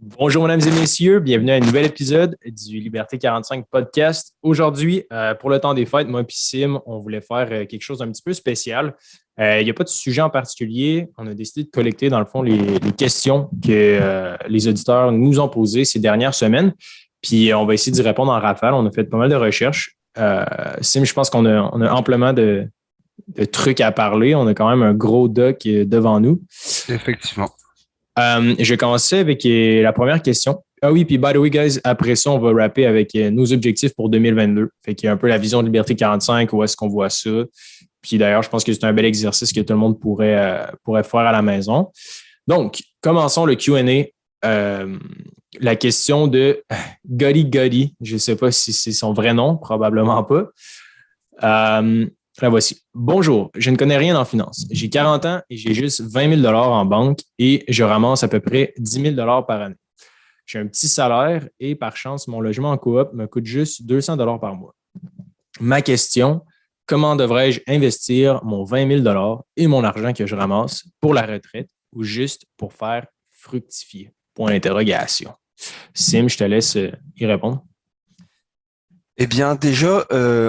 Bonjour, mesdames et messieurs. Bienvenue à un nouvel épisode du Liberté 45 podcast. Aujourd'hui, pour le temps des fêtes, moi et Sim, on voulait faire quelque chose d'un petit peu spécial. Il n'y a pas de sujet en particulier. On a décidé de collecter, dans le fond, les questions que les auditeurs nous ont posées ces dernières semaines. Puis, on va essayer d'y répondre en rafale. On a fait pas mal de recherches. Sim, je pense qu'on a amplement de trucs à parler. On a quand même un gros doc devant nous. Effectivement. Je vais commencer avec la première question. Ah oui, puis by the way, guys, après ça, on va rapper avec nos objectifs pour 2022. Fait qu'il y a un peu la vision de Liberté 45, où est-ce qu'on voit ça. Puis d'ailleurs, je pense que c'est un bel exercice que tout le monde pourrait faire à la maison. Donc, commençons le Q&A. La question de Gotti Gotti. Je ne sais pas si c'est son vrai nom, probablement pas. La voici. Bonjour, je ne connais rien en finance. J'ai 40 ans et j'ai juste 20 000 en banque et je ramasse à peu près 10 000 par année. J'ai un petit salaire et par chance, mon logement en coop me coûte juste 200 par mois. Ma question, comment devrais-je investir mon 20 000 et mon argent que je ramasse pour la retraite ou juste pour faire fructifier? Point d'interrogation. Sim, je te laisse y répondre. Eh bien, déjà,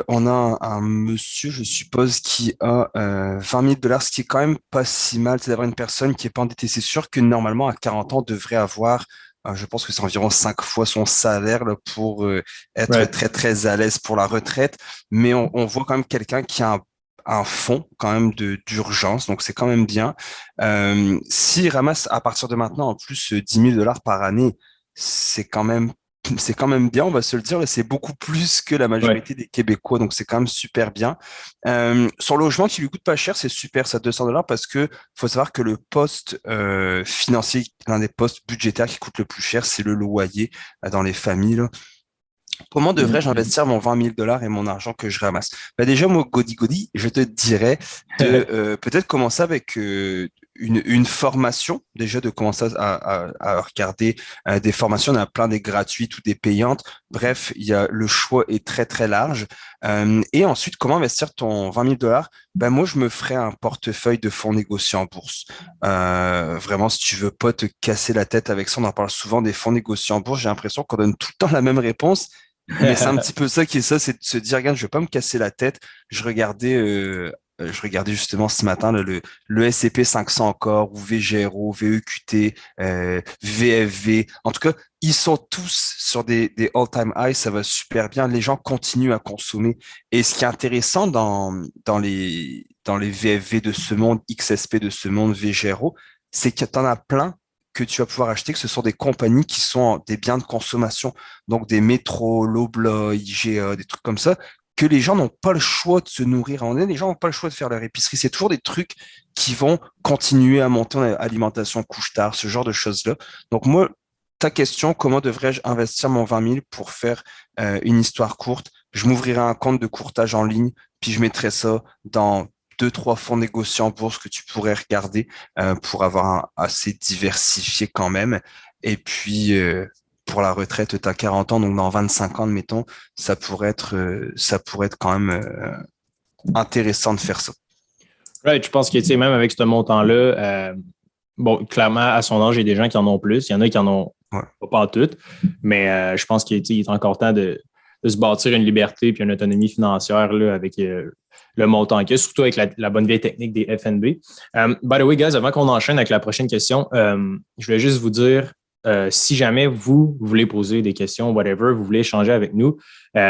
on a un monsieur, je suppose, qui a 20 000 dollars, ce qui est quand même pas si mal, c'est d'avoir une personne qui est pas endettée. C'est sûr que normalement, à 40 ans, devrait avoir, je pense que c'est environ 5 fois son salaire là, pour être Right. très, très à l'aise pour la retraite. Mais on voit quand même quelqu'un qui a un fonds quand même d'urgence, donc c'est quand même bien. S'il ramasse à partir de maintenant en plus 10 000 dollars par année, c'est quand même c'est quand même bien, on va se le dire, et c'est beaucoup plus que la Ouais. majorité des Québécois, donc c'est quand même super bien. Son logement qui lui coûte pas cher, c'est super, ça 200 dollars, parce que faut savoir que le poste financier, l'un des postes budgétaires qui coûte le plus cher, c'est le loyer dans les familles, là. Comment devrais-je Mhm. investir mon 20 000 dollars et mon argent que je ramasse? Bah déjà, moi, Godi Godi, je te dirais de peut-être commencer avec une formation, déjà de commencer à regarder des formations. Il y en a plein des gratuites ou des payantes. Bref, le choix est très, très large. Et ensuite, comment investir ton 20 000 dollars? Ben moi, je me ferais un portefeuille de fonds négociés en bourse. Vraiment, si tu veux pas te casser la tête avec ça, on en parle souvent des fonds négociés en bourse. J'ai l'impression qu'on donne tout le temps la même réponse. Mais c'est un petit peu ça qui est ça, c'est de se dire, regarde, je vais pas me casser la tête. Je regardais justement ce matin le S&P 500 encore, ou VGRO, VEQT, VFV. En tout cas, ils sont tous sur des all-time highs, ça va super bien. Les gens continuent à consommer. Et ce qui est intéressant dans les VFV de ce monde, XSP de ce monde, VGRO, c'est que tu en as plein que tu vas pouvoir acheter, que ce sont des compagnies qui sont des biens de consommation, donc des métros, Loblaw, IGA, des trucs comme ça, que les gens n'ont pas le choix de se nourrir. À un moment donné, les gens n'ont pas le choix de faire leur épicerie. C'est toujours des trucs qui vont continuer à monter en alimentation couche-tard, ce genre de choses-là. Donc moi, ta question, comment devrais-je investir mon 20 000 pour faire une histoire courte? Je m'ouvrirai un compte de courtage en ligne, puis je mettrai ça dans deux, trois fonds négociés en bourse que tu pourrais regarder pour avoir assez diversifié quand même. Et puis, pour la retraite, tu as 40 ans, donc dans 25 ans, mettons, ça pourrait être quand même intéressant de faire ça. Right, je pense que, tu sais, même avec ce montant-là, bon, clairement, à son âge, il y a des gens qui en ont plus. Il y en a qui en ont Ouais. pas toutes. Mais je pense qu'il tu sais, il est encore temps de se bâtir une liberté puis une autonomie financière là, avec le montant qu'il y a, surtout avec la bonne vieille technique des FNB. By the way, guys, avant qu'on enchaîne avec la prochaine question, je voulais juste vous dire, si jamais vous voulez poser des questions, whatever, vous voulez échanger avec nous,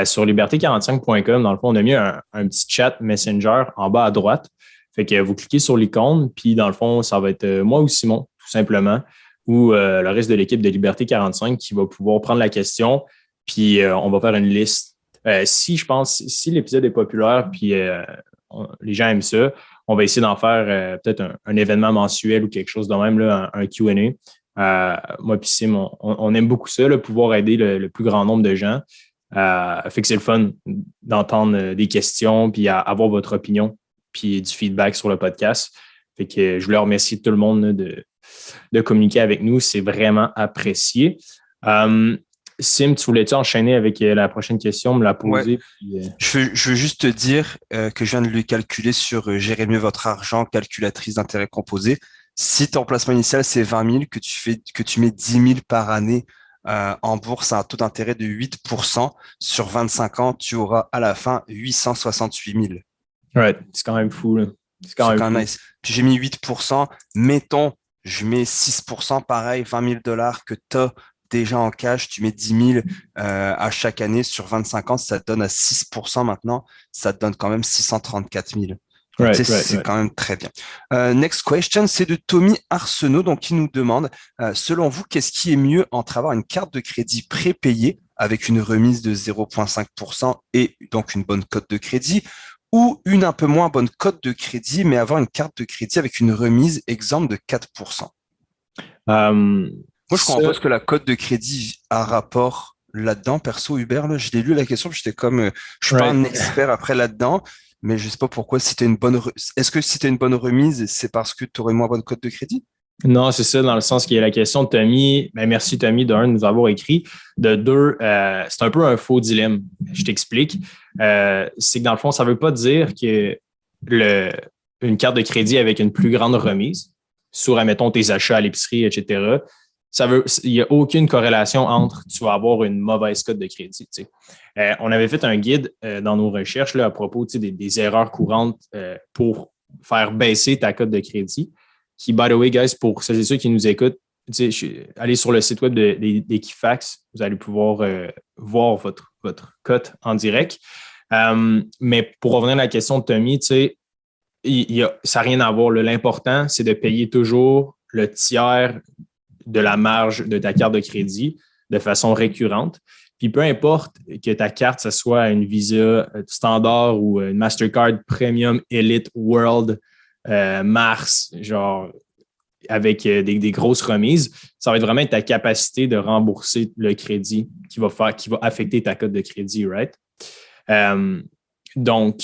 sur liberté45.com, dans le fond, on a mis un petit chat Messenger en bas à droite. Fait que vous cliquez sur l'icône, puis dans le fond, ça va être moi ou Simon, tout simplement, ou le reste de l'équipe de Liberté 45 qui va pouvoir prendre la question, puis on va faire une liste. Si je pense, si l'épisode est populaire, puis les gens aiment ça, on va essayer d'en faire peut-être un événement mensuel ou quelque chose de même, là, un Q&A. Moi puis Sim, on aime beaucoup ça, là, pouvoir aider le plus grand nombre de gens. Fait que c'est le fun d'entendre des questions puis avoir votre opinion puis du feedback sur le podcast. Fait que je voulais remercier tout le monde là, de communiquer avec nous. C'est vraiment apprécié. Sim, tu voulais-tu enchaîner avec la prochaine question, me la Ouais, poser? Puis, je veux juste te dire que je viens de lui calculer sur Gérez mieux votre argent, calculatrice d'intérêt composé. Si ton placement initial, c'est 20 000, que tu mets 10 000 par année en bourse à un taux d'intérêt de 8%, sur 25 ans, tu auras à la fin 868 000. Ouais, c'est quand même fou, là. C'est quand C'est même quand même fou. nice. Puis j'ai mis 8%. Mettons, je mets 6%, pareil, 20 000 dollars que tu as déjà en cash. Tu mets 10 000 à chaque année sur 25 ans. Ça te donne à 6% maintenant. Ça te donne quand même 634 000. Donc, tu sais, c'est Right. quand même très bien. Next question, c'est de Tommy Arsenault, donc qui nous demande, selon vous, qu'est-ce qui est mieux entre avoir une carte de crédit prépayée avec une remise de 0,5% et donc une bonne cote de crédit, ou une un peu moins bonne cote de crédit, mais avoir une carte de crédit avec une remise exemple de 4%. Moi, je Ça, comprends pas ce que la cote de crédit a rapport là-dedans. Perso, Hubert, là, je l'ai lu la question, puis j'étais comme, je suis pas right. un expert après là-dedans, mais je sais pas pourquoi. Si t'as une bonne, est-ce que si t'as une bonne remise, c'est parce que tu aurais moins bonne cote de crédit? Non, c'est ça, dans le sens qu'il y a la question de Tommy. Ben, merci, Tommy, d'un, de nous avoir écrit. De deux, c'est un peu un faux dilemme. Je t'explique. C'est que dans le fond, ça ne veut pas dire que une carte de crédit avec une plus grande remise sur, admettons, tes achats à l'épicerie, etc., il n'y a aucune corrélation entre tu vas avoir une mauvaise cote de crédit. Tu sais. On avait fait un guide dans nos recherches là, à propos des erreurs courantes pour faire baisser ta cote de crédit qui, by the way, guys, pour ceux et ceux qui nous écoutent, allez sur le site web d'Equifax, vous allez pouvoir voir votre cote en direct. Mais pour revenir à la question de Tommy, ça n'a rien à voir. L'important, c'est de payer toujours le tiers de la marge de ta carte de crédit de façon récurrente. Puis peu importe que ta carte, ce soit une Visa standard ou une Mastercard Premium Elite World Mars, genre avec des grosses remises, ça va être vraiment ta capacité de rembourser le crédit qui va affecter ta cote de crédit, right? Donc,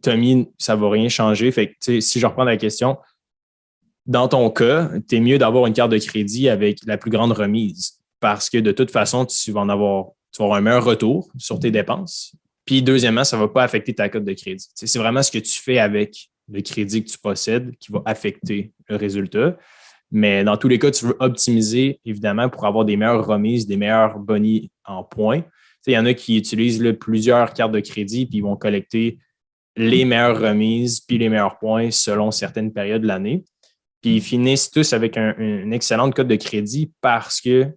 Tommy, ça ne va rien changer. Fait que, si je reprends la question, dans ton cas, tu es mieux d'avoir une carte de crédit avec la plus grande remise parce que de toute façon, tu vas avoir un meilleur retour sur tes dépenses. Puis, deuxièmement, ça ne va pas affecter ta cote de crédit. C'est vraiment ce que tu fais avec le crédit que tu possèdes qui va affecter le résultat. Mais dans tous les cas, tu veux optimiser, évidemment, pour avoir des meilleures remises, des meilleurs bonus en points. Il y en a qui utilisent plusieurs cartes de crédit puis ils vont collecter les meilleures remises puis les meilleurs points selon certaines périodes de l'année. Puis ils finissent tous avec une excellente cote de crédit parce que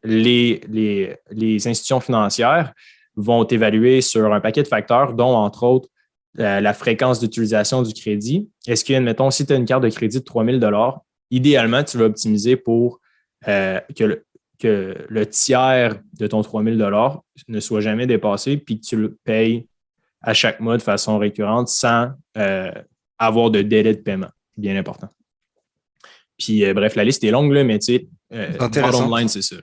les institutions financières vont évaluer sur un paquet de facteurs, dont, entre autres, la fréquence d'utilisation du crédit. Est-ce que, admettons, si tu as une carte de crédit de 3 000 idéalement, tu vas optimiser pour que le tiers de ton 3 000 ne soit jamais dépassé puis que tu le payes à chaque mois de façon récurrente sans avoir de délai de paiement. Bien important. Puis, bref, la liste est longue, là, mais tu sais, bottom line, c'est ça.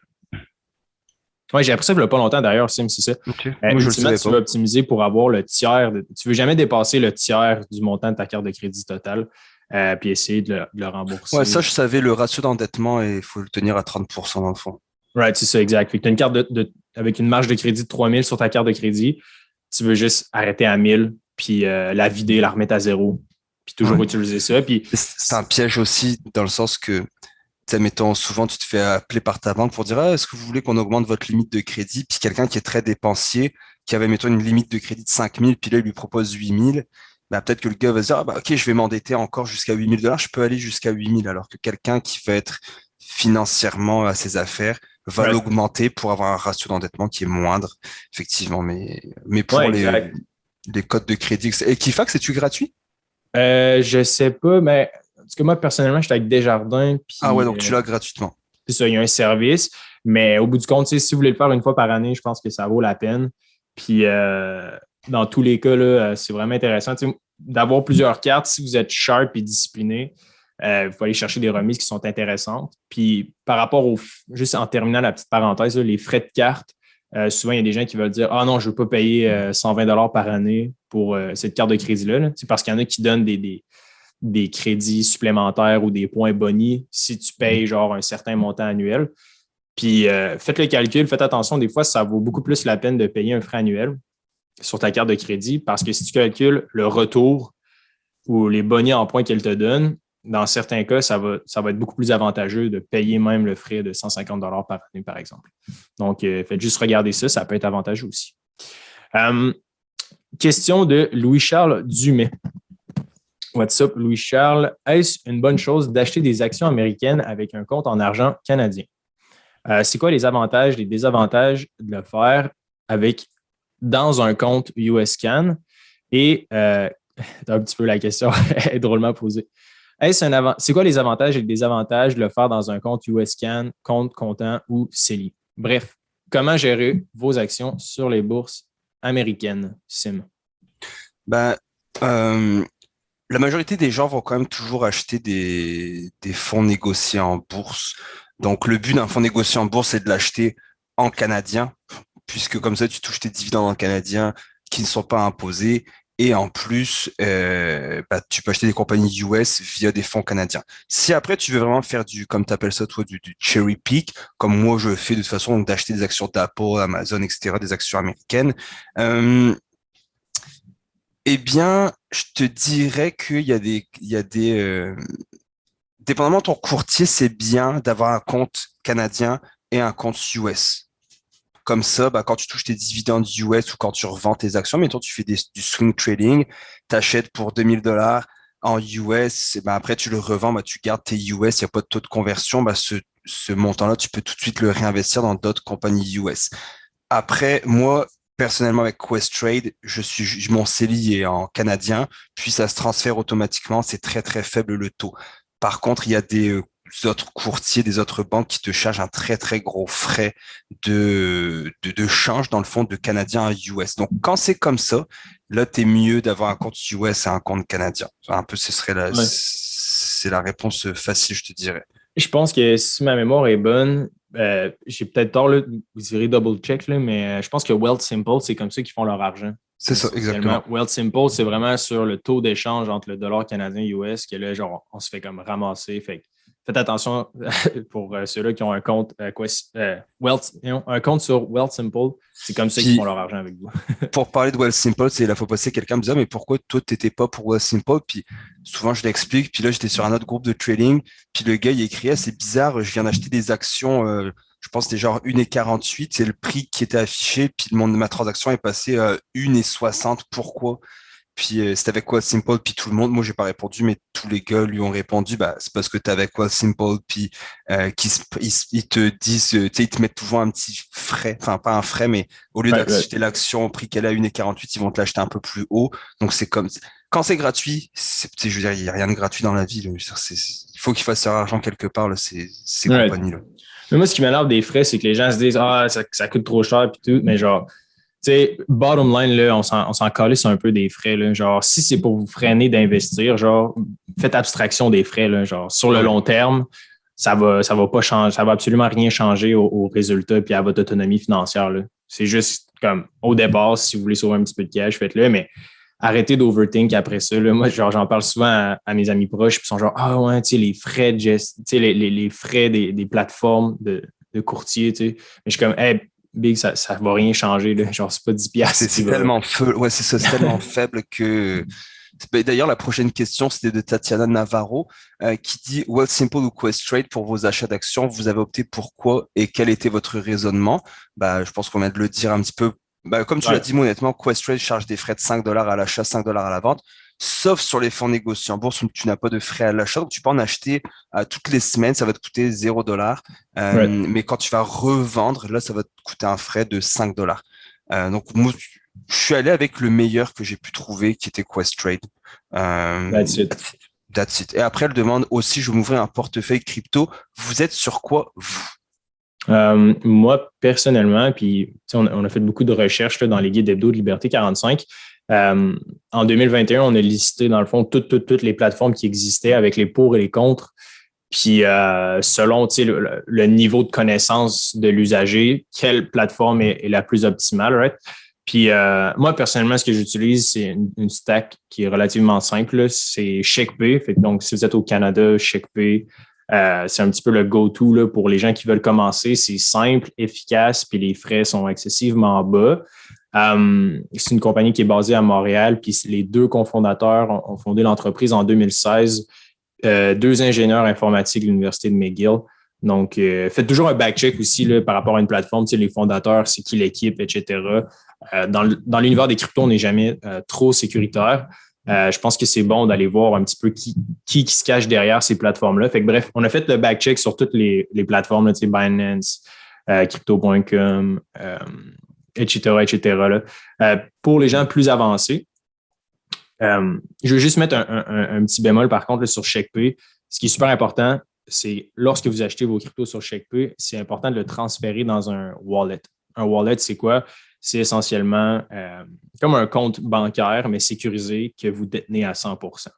Oui, j'ai appris ça il n'y a pas longtemps d'ailleurs, Sim, c'est ça. Okay. Moi, je le savais tu vas optimiser pour avoir le tiers. Tu ne veux jamais dépasser le tiers du montant de ta carte de crédit totale, puis essayer de le rembourser. Ouais, ça, je savais, le ratio d'endettement, il faut le tenir à 30% dans le fond. Right, c'est ça, exact. Fait que tu as une carte avec une marge de crédit de 3 000 sur ta carte de crédit. Tu veux juste arrêter à 1 000, puis la vider, la remettre à zéro, puis toujours utiliser ça. Puis c'est un piège aussi dans le sens que, mettons, souvent, tu te fais appeler par ta banque pour dire est-ce que vous voulez qu'on augmente votre limite de crédit? Puis quelqu'un qui est très dépensier, qui avait, mettons, une limite de crédit de 5 000, puis là, il lui propose 8 000. Ben, peut-être que le gars va se dire OK, je vais m'endetter encore jusqu'à 8 000 $, je peux aller jusqu'à 8 000, alors que quelqu'un qui va être financièrement à ses affaires va l'augmenter pour avoir un ratio d'endettement qui est moindre, effectivement. Mais pour les codes de crédit. Et Equifax, c'est-tu gratuit? Je sais pas, mais en tout cas, moi, personnellement, j'étais avec Desjardins. Puis, ah ouais, donc tu l'as gratuitement. C'est ça, il y a un service. Mais au bout du compte, si vous voulez le faire une fois par année, je pense que ça vaut la peine. Puis, dans tous les cas, là, c'est vraiment intéressant d'avoir plusieurs cartes. Si vous êtes sharp et discipliné, vous pouvez aller chercher des remises qui sont intéressantes. Puis, par rapport juste en terminant la petite parenthèse, là, les frais de carte, souvent, il y a des gens qui veulent dire « Ah non, je ne veux pas payer 120 $ par année pour cette carte de crédit-là. » C'est parce qu'il y en a qui donnent des crédits supplémentaires ou des points bonus si tu payes genre un certain montant annuel. Puis, faites le calcul, faites attention. Des fois, ça vaut beaucoup plus la peine de payer un frais annuel sur ta carte de crédit parce que si tu calcules le retour ou les bonus en points qu'elle te donne, dans certains cas, ça va être beaucoup plus avantageux de payer même le frais de 150 par année, par exemple. Donc, faites juste regarder ça, ça peut être avantageux aussi. Question de Louis-Charles Dumais. What's up, Louis-Charles? Est-ce une bonne chose d'acheter des actions américaines avec un compte en argent canadien? C'est quoi les avantages, les désavantages de le faire dans un compte US-Can? Et un petit peu la question est drôlement posée. C'est quoi les avantages et les désavantages de le faire dans un compte US-Can, compte comptant ou CELI? Bref, comment gérer vos actions sur les bourses américaines, Sim? Ben, la majorité des gens vont quand même toujours acheter des fonds négociés en bourse. Donc, le but d'un fonds négocié en bourse, c'est de l'acheter en canadien, puisque comme ça, tu touches tes dividendes en canadien qui ne sont pas imposés. Et en plus, tu peux acheter des compagnies US via des fonds canadiens. Si après, tu veux vraiment faire comme tu appelles ça, toi, du cherry pick, comme moi, je fais de toute façon, donc d'acheter des actions d'Apple, Amazon, etc., des actions américaines, eh bien, je te dirais dépendamment de ton courtier, c'est bien d'avoir un compte canadien et un compte US. Comme ça, quand tu touches tes dividendes US ou quand tu revends tes actions, mettons, tu fais du swing trading, tu achètes pour $2000 en US, et après tu le revends, tu gardes tes US, il n'y a pas de taux de conversion, ce montant-là, tu peux tout de suite le réinvestir dans d'autres compagnies US. Après, moi, personnellement, avec Questrade, mon CELI est en canadien, puis ça se transfère automatiquement. C'est très, très faible le taux. Par contre, il y a des autres courtiers, des autres banques qui te chargent un très, très gros frais de change dans le fond de canadien à US. Donc, quand c'est comme ça, là, t'es mieux d'avoir un compte US et un compte canadien. Un peu, Ouais. c'est la réponse facile, je te dirais. Je pense que si ma mémoire est bonne, j'ai peut-être tort, là, vous direz double check, là, mais je pense que Wealthsimple, c'est comme ça qu'ils font leur argent. C'est ça, exactement. Wealthsimple, c'est vraiment sur le taux d'échange entre le dollar canadien et US que là, genre, on se fait comme ramasser. Faites attention pour ceux-là qui ont un compte un compte sur Wealthsimple, c'est comme ça qu'ils Puis, font leur argent avec vous. pour parler de Wealthsimple, c'est la fois passée, quelqu'un me disait, mais pourquoi toi, t'étais pas pour Wealthsimple? Puis souvent, je l'explique. Puis là, j'étais sur un autre groupe de trading. Puis le gars, il écrivait, c'est bizarre, je viens d'acheter des actions, je pense que c'était genre 1,48, c'est le prix qui était affiché. Puis le montant de ma transaction est passé à 1,60. Pourquoi? Puis c'était avec Simple, puis tout le monde, moi j'ai pas répondu, mais tous les gars lui ont répondu, c'est parce que t'es avec Simple, puis ils te disent, tu sais, ils te mettent toujours un petit frais, enfin pas un frais, mais au lieu d'acheter l'action au prix qu'elle a à 1,48, ils vont te l'acheter un peu plus haut. Donc c'est comme, quand c'est gratuit, je veux dire, il y a rien de gratuit dans la vie. Là. Il faut qu'ils fassent leur argent quelque part, là, ces compagnies-là. Mais moi, ce qui m'énerve des frais, c'est que les gens se disent, ça coûte trop cher, puis tout, mais genre, tu sais, bottom line, là, on s'en calisse un peu des frais. Là. Genre, si c'est pour vous freiner d'investir, genre, faites abstraction des frais. Là, genre, sur le long terme, ça va pas changer, ça va absolument rien changer au résultat puis à votre autonomie financière. Là. C'est juste comme au départ, si vous voulez sauver un petit peu de cash, faites-le, mais arrêtez d'overthink après ça. Là. Moi, genre, j'en parle souvent à mes amis proches, puis ils sont genre, tu sais, les frais de les frais des plateformes de courtier, tu sais. Mais je suis comme, hey, Big, ça va rien changer. Là. Genre, c'est pas 10 piastres. C'est tellement faible, ouais, c'est tellement faible que. D'ailleurs, la prochaine question, c'était de Tatiana Navarro, qui dit Wealthsimple ou Questrade pour vos achats d'actions, vous avez opté pour quoi et quel était votre raisonnement? Je pense qu'on vient de le dire un petit peu. Comme tu l'as dit, honnêtement, Questrade charge des frais de $5 à l'achat, $5 à la vente, sauf sur les fonds négociés en bourse où tu n'as pas de frais à l'achat. Donc, tu peux en acheter toutes les semaines, ça va te coûter $0. Mais quand tu vas revendre, là, ça va te coûter un frais de $5. Donc, moi, je suis allé avec le meilleur que j'ai pu trouver, qui était Questrade. That's it. That's it. Et après, elle demande aussi, je vais m'ouvrir un portefeuille crypto. Vous êtes sur quoi, vous? Moi, personnellement, puis on a fait beaucoup de recherches là, dans les guides hebdo de Liberté 45. En 2021, on a listé, dans le fond, toutes les plateformes qui existaient avec les pour et les contre. Puis, selon le niveau de connaissance de l'usager, quelle plateforme est la plus optimale, right? Puis, moi, personnellement, ce que j'utilise, c'est une stack qui est relativement simple. Là. C'est ShakePay. Donc, si vous êtes au Canada, ShakePay, c'est un petit peu le go-to là, pour les gens qui veulent commencer. C'est simple, efficace, puis les frais sont excessivement bas. C'est une compagnie qui est basée à Montréal, puis les deux cofondateurs ont fondé l'entreprise en 2016. 2 ingénieurs informatiques de l'Université de McGill. Donc, faites toujours un back-check aussi là, par rapport à une plateforme, les fondateurs, c'est qui l'équipe, etc. Dans l'univers des cryptos, on n'est jamais trop sécuritaire. Je pense que c'est bon d'aller voir un petit peu qui se cache derrière ces plateformes-là. Fait que bref, on a fait le back-check sur toutes les plateformes, là, Binance, Crypto.com, etc., etc. Là. Pour les gens plus avancés, je veux juste mettre un petit bémol par contre là, sur ScheckPay. Ce qui est super important, c'est lorsque vous achetez vos cryptos sur ScheckPay, c'est important de le transférer dans un wallet. Un wallet, c'est quoi? C'est essentiellement comme un compte bancaire, mais sécurisé que vous détenez à 100%.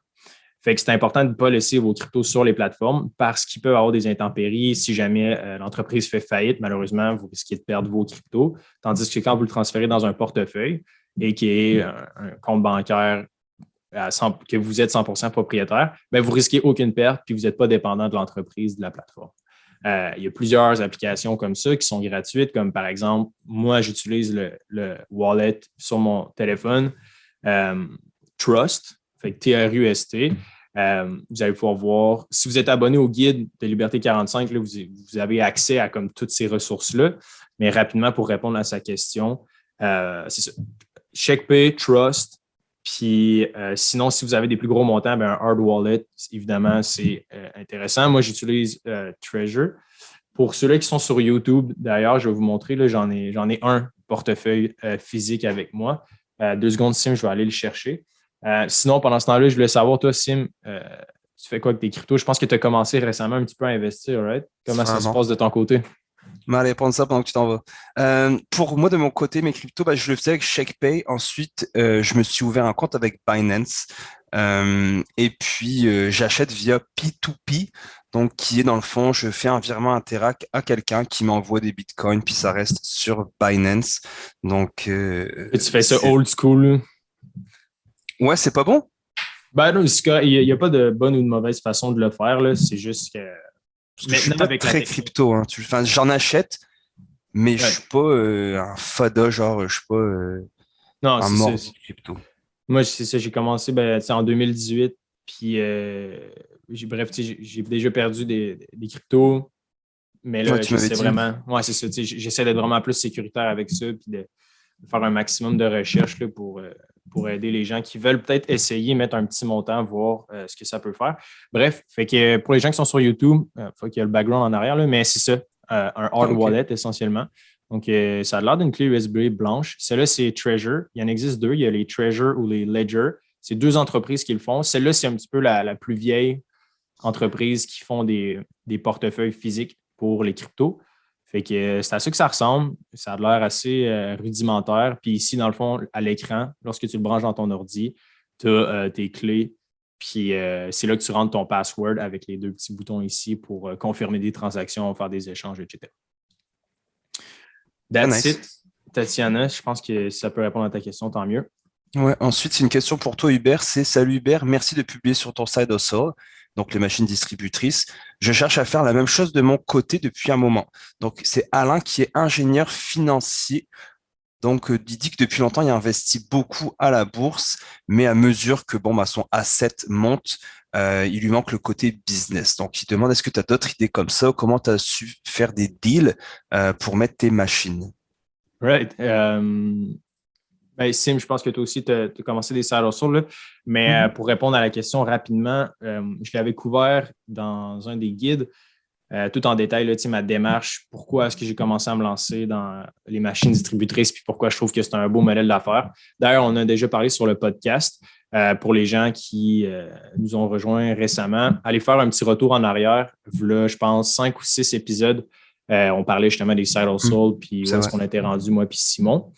Fait que c'est important de ne pas laisser vos cryptos sur les plateformes parce qu'il peut y avoir des intempéries. Si jamais l'entreprise fait faillite, malheureusement, vous risquez de perdre vos cryptos. Tandis que quand vous le transférez dans un portefeuille et qui est un compte bancaire que vous êtes 100% propriétaire, bien, vous risquez aucune perte puis vous n'êtes pas dépendant de l'entreprise, de la plateforme. Il y a plusieurs applications comme ça qui sont gratuites, comme par exemple, moi, j'utilise le wallet sur mon téléphone, Trust, fait que TRUST. Vous allez pouvoir voir, si vous êtes abonné au guide de Liberté 45, là, vous avez accès à comme toutes ces ressources-là. Mais rapidement, pour répondre à sa question, c'est ça. ScheckPay, Trust. Puis sinon, si vous avez des plus gros montants, ben, un hard wallet, évidemment, c'est intéressant. Moi, j'utilise Treasure. Pour ceux-là qui sont sur YouTube, d'ailleurs, je vais vous montrer, là, j'en ai un portefeuille physique avec moi. 2 secondes, Sim, je vais aller le chercher. Sinon, pendant ce temps-là, je voulais savoir, toi, Sim, tu fais quoi avec tes cryptos? Je pense que tu as commencé récemment un petit peu à investir, right? Comment ça se passe de ton côté? Allez, prendre ça pendant que tu t'en vas. Pour moi, de mon côté, mes cryptos, je le faisais avec ScheckPay. Ensuite, je me suis ouvert un compte avec Binance. Et puis, j'achète via P2P. Donc, qui est dans le fond, je fais un virement Interac à quelqu'un qui m'envoie des bitcoins, puis ça reste sur Binance. Donc, et tu fais ça old school? Ouais, c'est pas bon? Ben non, il n'y a pas de bonne ou de mauvaise façon de le faire. Là. C'est juste que Parce que je suis pas très crypto. Hein. Enfin, j'en achète, mais je suis pas un fada, genre, je suis pas non, un mort du crypto. Moi, c'est ça, j'ai commencé en 2018. Puis, j'ai déjà perdu des cryptos. Mais là, j'essaie vraiment. Ouais, c'est ça. J'essaie d'être vraiment plus sécuritaire avec ça. Puis de faire un maximum de recherche là, pour aider les gens qui veulent peut-être essayer, mettre un petit montant, voir ce que ça peut faire. Bref, fait que pour les gens qui sont sur YouTube, il faut qu'il y ait le background en arrière, là, mais c'est ça, un hard wallet essentiellement. Donc, ça a l'air d'une clé USB blanche. Celle-là, c'est Treasure. Il y en existe 2. Il y a les Treasure ou les Ledger. C'est 2 entreprises qui le font. Celle-là, c'est un petit peu la plus vieille entreprise qui font des portefeuilles physiques pour les cryptos. Fait que c'est à ça que ça ressemble. Ça a l'air assez rudimentaire. Puis ici, dans le fond, à l'écran, lorsque tu le branches dans ton ordi, tu as tes clés. Puis c'est là que tu rentres ton password avec les 2 petits boutons ici pour confirmer des transactions, faire des échanges, etc. That's it, Tatiana. Je pense que si ça peut répondre à ta question, tant mieux. Ouais, ensuite, c'est une question pour toi, Hubert. C'est Salut Hubert, merci de publier sur ton side hustle, donc les machines distributrices. Je cherche à faire la même chose de mon côté depuis un moment. Donc, c'est Alain qui est ingénieur financier. Donc, il dit que depuis longtemps, il investit beaucoup à la bourse, mais à mesure que son asset monte, il lui manque le côté business. Donc, il demande est-ce que tu as d'autres idées comme ça? Comment tu as su faire des deals pour mettre tes machines? Right. Sim, je pense que toi aussi, tu as commencé des side hustles. Mais pour répondre à la question rapidement, je l'avais couvert dans un des guides, tout en détail, là, ma démarche, pourquoi est-ce que j'ai commencé à me lancer dans les machines distributrices, puis pourquoi je trouve que c'est un beau modèle d'affaires. D'ailleurs, on a déjà parlé sur le podcast. Pour les gens qui nous ont rejoints récemment, allez faire un petit retour en arrière. Là, je pense, 5 ou 6 épisodes. On parlait justement des side hustles, puis où est-ce qu'on était rendu, moi puis Simon.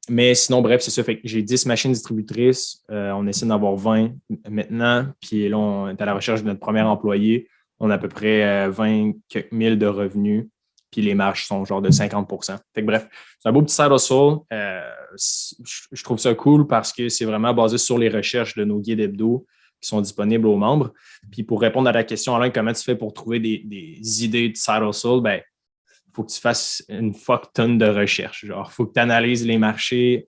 Mais sinon, bref, c'est ça. Fait que j'ai 10 machines distributrices. On essaie d'en avoir 20 maintenant. Puis là, on est à la recherche de notre premier employé. On a à peu près 20 000 de revenus. Puis les marges sont genre de 50%. Fait que bref, c'est un beau petit side hustle. Je trouve ça cool parce que c'est vraiment basé sur les recherches de nos guides hebdo qui sont disponibles aux membres. Puis pour répondre à la question, Alain, comment tu fais pour trouver des idées de side hustle? Ben, faut que tu fasses une fuck tonne de recherches. Genre, faut que tu analyses les marchés,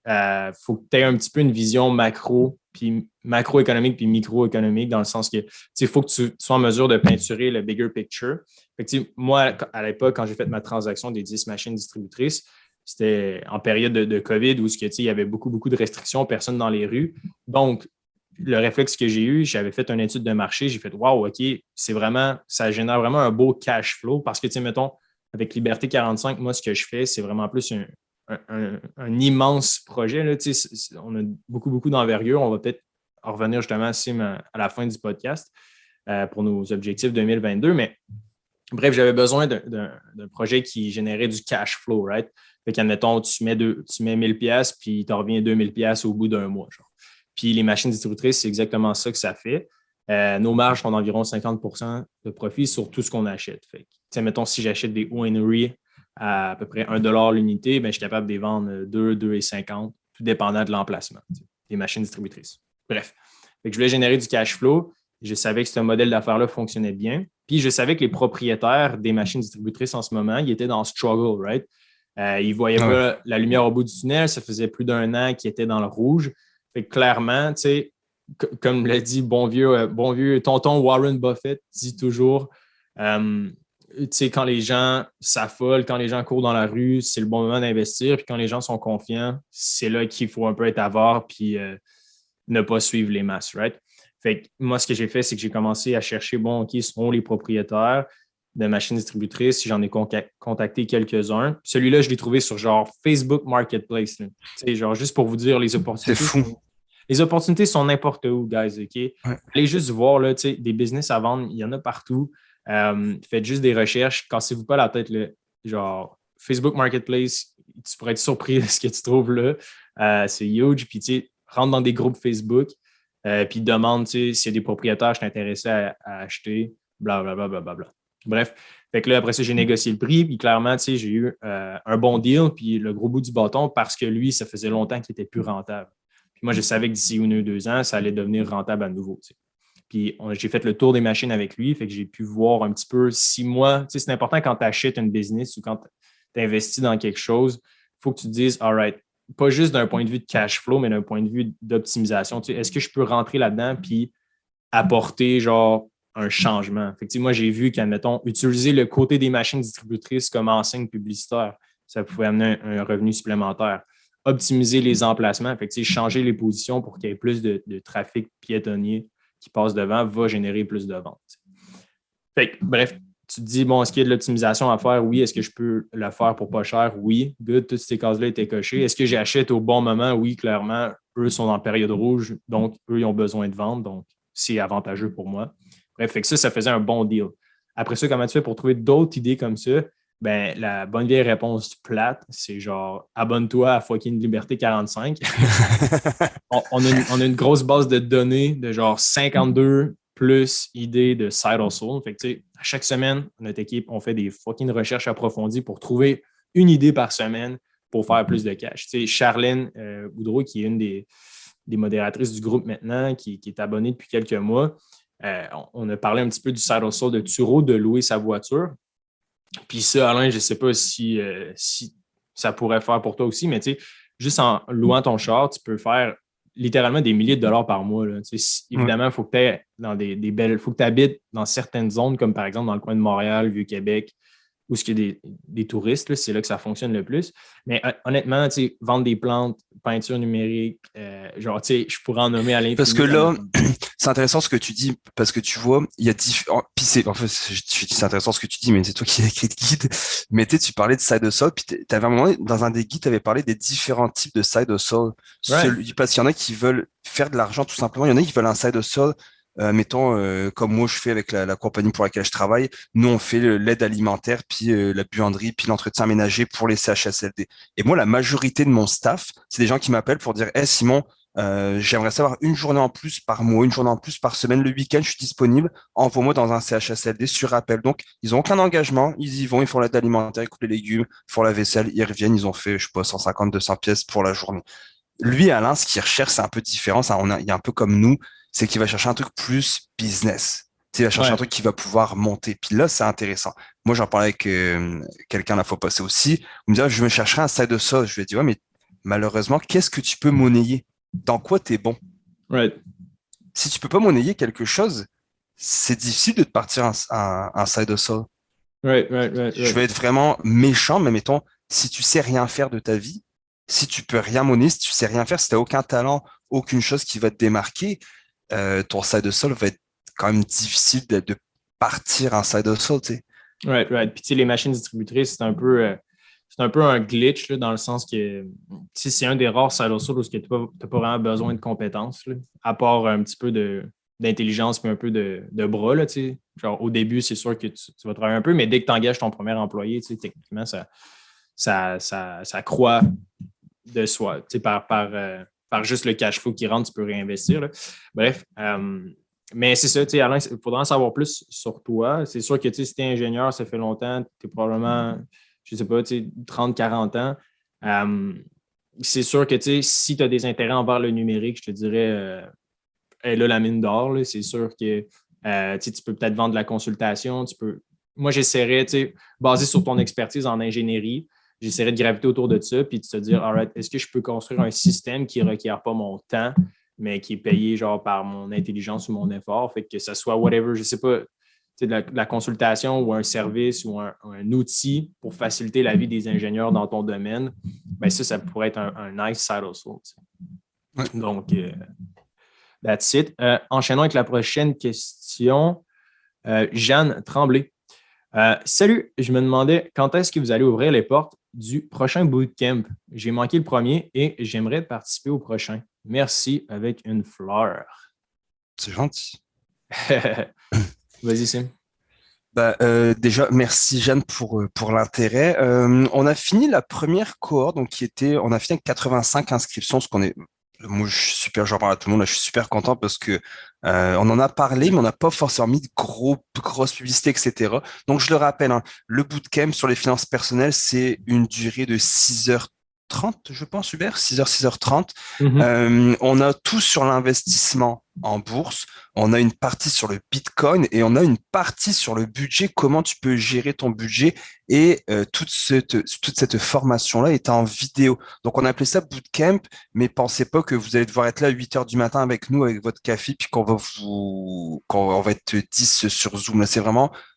faut que tu aies un petit peu une vision macro puis macroéconomique puis microéconomique, dans le sens que il faut que tu sois en mesure de peinturer le bigger picture. Fait que, moi, à l'époque, quand j'ai fait ma transaction des 10 machines distributrices, c'était en période de COVID où il y avait beaucoup, beaucoup de restrictions, personne dans les rues. Donc, le réflexe que j'ai eu, j'avais fait une étude de marché, j'ai fait wow, OK, c'est vraiment, ça génère vraiment un beau cash flow parce que, mettons, avec Liberté 45, moi, ce que je fais, c'est vraiment plus un immense projet. Là, on a beaucoup, beaucoup d'envergure. On va peut-être en revenir justement à la fin du podcast pour nos objectifs 2022. Mais bref, j'avais besoin d'un projet qui générait du cash flow, right? Fait qu'admettons, tu mets 1000$, puis tu reviens 2000$ au bout d'un mois. Genre. Puis les machines distributrices, c'est exactement ça que ça fait. Nos marges sont d'environ 50% de profit sur tout ce qu'on achète. Fait que, mettons, si j'achète des wineries à peu près 1$ l'unité, ben, je suis capable de les vendre 2,50$, tout dépendant de l'emplacement des machines distributrices. Bref, fait que je voulais générer du cash flow. Je savais que ce modèle d'affaires-là fonctionnait bien. Puis je savais que les propriétaires des machines distributrices en ce moment, ils étaient dans le struggle, right? Ils ne voyaient pas la lumière au bout du tunnel. Ça faisait plus d'1 an qu'ils étaient dans le rouge. Fait que clairement, tu sais, comme l'a dit bon vieux tonton Warren Buffett, dit toujours, tu sais, quand les gens s'affolent, quand les gens courent dans la rue, c'est le bon moment d'investir. Puis quand les gens sont confiants, c'est là qu'il faut un peu être avare puis ne pas suivre les masses, right? Fait que moi, ce que j'ai fait, c'est que j'ai commencé à chercher, qui sont les propriétaires de machines distributrices. J'en ai contacté quelques-uns. Celui-là, je l'ai trouvé sur genre Facebook Marketplace. Tu sais, genre, juste pour vous dire les opportunités. C'est fou. Les opportunités sont n'importe où, guys, OK? Ouais. Allez juste voir, là, tu sais, des business à vendre, il y en a partout. Faites juste des recherches. Cassez-vous pas la tête, là. Genre, Facebook Marketplace, tu pourrais être surpris de ce que tu trouves là. C'est huge. Puis, tu sais, rentre dans des groupes Facebook, puis demande, tu sais, s'il y a des propriétaires, je suis intéressé à acheter, blablabla. Bla, bla, bla, bla. Bref, fait que là, après ça, j'ai négocié le prix, puis clairement, tu sais, j'ai eu un bon deal, puis le gros bout du bâton, parce que lui, ça faisait longtemps qu'il était plus rentable. Puis moi, je savais que d'ici 1 ou 2 ans, ça allait devenir rentable à nouveau, tu sais. Puis j'ai fait le tour des machines avec lui, fait que j'ai pu voir un petit peu si moi, tu sais, c'est important quand tu achètes une business ou quand tu investis dans quelque chose, il faut que tu te dises, all right, pas juste d'un point de vue de cash flow, mais d'un point de vue d'optimisation. Tu sais, est-ce que je peux rentrer là-dedans puis apporter genre un changement? Fait que, moi, j'ai vu qu'admettons, utiliser le côté des machines distributrices comme enseigne publicitaire, ça pouvait amener un revenu supplémentaire. Optimiser les emplacements, fait que, changer les positions pour qu'il y ait plus de trafic piétonnier qui passe devant va générer plus de ventes. Fait que, bref, tu te dis, est-ce qu'il y a de l'optimisation à faire? Oui. Est-ce que je peux le faire pour pas cher? Oui. Good. Toutes ces cases-là étaient cochées. Est-ce que j'achète au bon moment? Oui, clairement. Eux sont en période rouge, donc eux, ils ont besoin de vendre, donc c'est avantageux pour moi. Bref, fait que ça faisait un bon deal. Après ça, comment tu fais pour trouver d'autres idées comme ça? Ben, la bonne vieille réponse plate, c'est genre abonne-toi à Fucking Liberté 45. on a une grosse base de données de genre 52 plus idées de side hustle. Fait que, à chaque semaine, notre équipe, on fait des fucking recherches approfondies pour trouver une idée par semaine pour faire plus de cash. Charlène Boudreau, qui est une des modératrices du groupe maintenant, qui est abonnée depuis quelques mois, on a parlé un petit peu du side hustle de Turo, de louer sa voiture. Puis ça, Alain, je ne sais pas si ça pourrait faire pour toi aussi, mais juste en louant ton char, tu peux faire littéralement des milliers de dollars par mois. Là. Évidemment, il faut que tu aies dans des belles. Faut que tu habites dans certaines zones, comme par exemple dans le coin de Montréal, Vieux-Québec, où il y a des touristes, là, c'est là que ça fonctionne le plus. Mais honnêtement, vendre des plantes, peinture numérique, je pourrais en nommer à l'infini. Parce que là, c'est intéressant ce que tu dis, parce que tu vois, il y a différents. Puis c'est intéressant ce que tu dis, mais c'est toi qui as écrit le guide. Mais tu parlais de side hustle, puis tu avais un moment, dans un des guides, tu avais parlé des différents types de side hustle. Right. Parce qu'il y en a qui veulent faire de l'argent tout simplement, il y en a qui veulent un side hustle. Mettons, comme moi je fais avec la compagnie pour laquelle je travaille, nous on fait l'aide alimentaire, puis la buanderie, puis l'entretien ménager pour les CHSLD. Et moi, la majorité de mon staff, c'est des gens qui m'appellent pour dire, hey Simon, j'aimerais savoir une journée en plus par mois, une journée en plus par semaine, le week-end, je suis disponible, envoie-moi dans un CHSLD sur appel. Donc, ils n'ont aucun engagement, ils y vont, ils font l'aide alimentaire, ils coupent les légumes, ils font la vaisselle, ils reviennent, ils ont fait, je sais pas, 150, 200 pièces pour la journée. Lui, Alain, ce qu'il recherche, c'est un peu différent. Il y a un peu comme nous, c'est qu'il va chercher un truc plus business. Il va chercher un truc qui va pouvoir monter. Puis là, c'est intéressant. Moi, j'en parlais avec quelqu'un la fois passée aussi. Il me dit, je me chercherai un side de ça. Je lui ai dit, ouais, mais malheureusement, qu'est-ce que tu peux monnayer? Dans quoi tu es bon? Right. Si tu peux pas monnayer quelque chose, c'est difficile de te partir un side hustle. Right, right, right, Je vais right. être vraiment méchant, mais mettons, si tu sais rien faire de ta vie, si tu peux rien monnayer, si tu sais rien faire, si tu n'as aucun talent, aucune chose qui va te démarquer, ton side hustle va être quand même difficile de partir un side hustle, tu sais. Right, right. Puis, tu sais, les machines distributrices, c'est un peu un glitch là, dans le sens que c'est un des rares side hustles où tu n'as pas vraiment besoin de compétences, là, à part un petit peu d'intelligence et un peu de bras. Là, tu sais. Genre, au début, c'est sûr que tu vas travailler un peu, mais dès que tu engages ton premier employé, tu sais, techniquement, ça croît de soi. Tu sais, par juste le cash flow qui rentre, tu peux réinvestir. Là. Bref. Mais c'est ça, tu sais, Alain, il faudra en savoir plus sur toi. C'est sûr que si tu es ingénieur, ça fait longtemps, tu es probablement, je ne sais pas, 30, 40 ans. C'est sûr que si tu as des intérêts envers le numérique, je te dirais, elle a la mine d'or. Là. C'est sûr que tu peux peut-être vendre de la consultation. Moi, j'essaierais, basé sur ton expertise en ingénierie, j'essaierais de graviter autour de ça puis de se dire, all right, est-ce que je peux construire un système qui ne requiert pas mon temps, mais qui est payé genre par mon intelligence ou mon effort, fait que ce soit whatever, je ne sais pas, de la consultation ou un service ou un outil pour faciliter la vie des ingénieurs dans ton domaine, ben ça pourrait être un nice side hustle. Ouais. Donc, that's it. Enchaînons avec la prochaine question. Jeanne Tremblay. Salut, je me demandais quand est-ce que vous allez ouvrir les portes du prochain bootcamp. J'ai manqué le premier et j'aimerais participer au prochain. Merci avec une fleur. C'est gentil. Vas-y, Sim. Déjà, merci Jeanne pour l'intérêt. On a fini la première cohorte, donc on a fini avec 85 inscriptions, ce qu'on est. Moi, je suis super, j'en parle à tout le monde, là, je suis super content parce que on en a parlé, mais on n'a pas forcément mis de grosses publicités, etc. Donc, je le rappelle, hein, le bootcamp sur les finances personnelles, c'est une durée de 6h30, je pense, Hubert, 6h, 6h30. On a tout sur l'investissement en bourse, on a une partie sur le Bitcoin et on a une partie sur le budget, comment tu peux gérer ton budget et toute cette formation-là est en vidéo. Donc, on a appelé ça bootcamp, mais pensez pas que vous allez devoir être là à 8 heures du matin avec nous, avec votre café, puis quand on va être 10 sur Zoom. Là,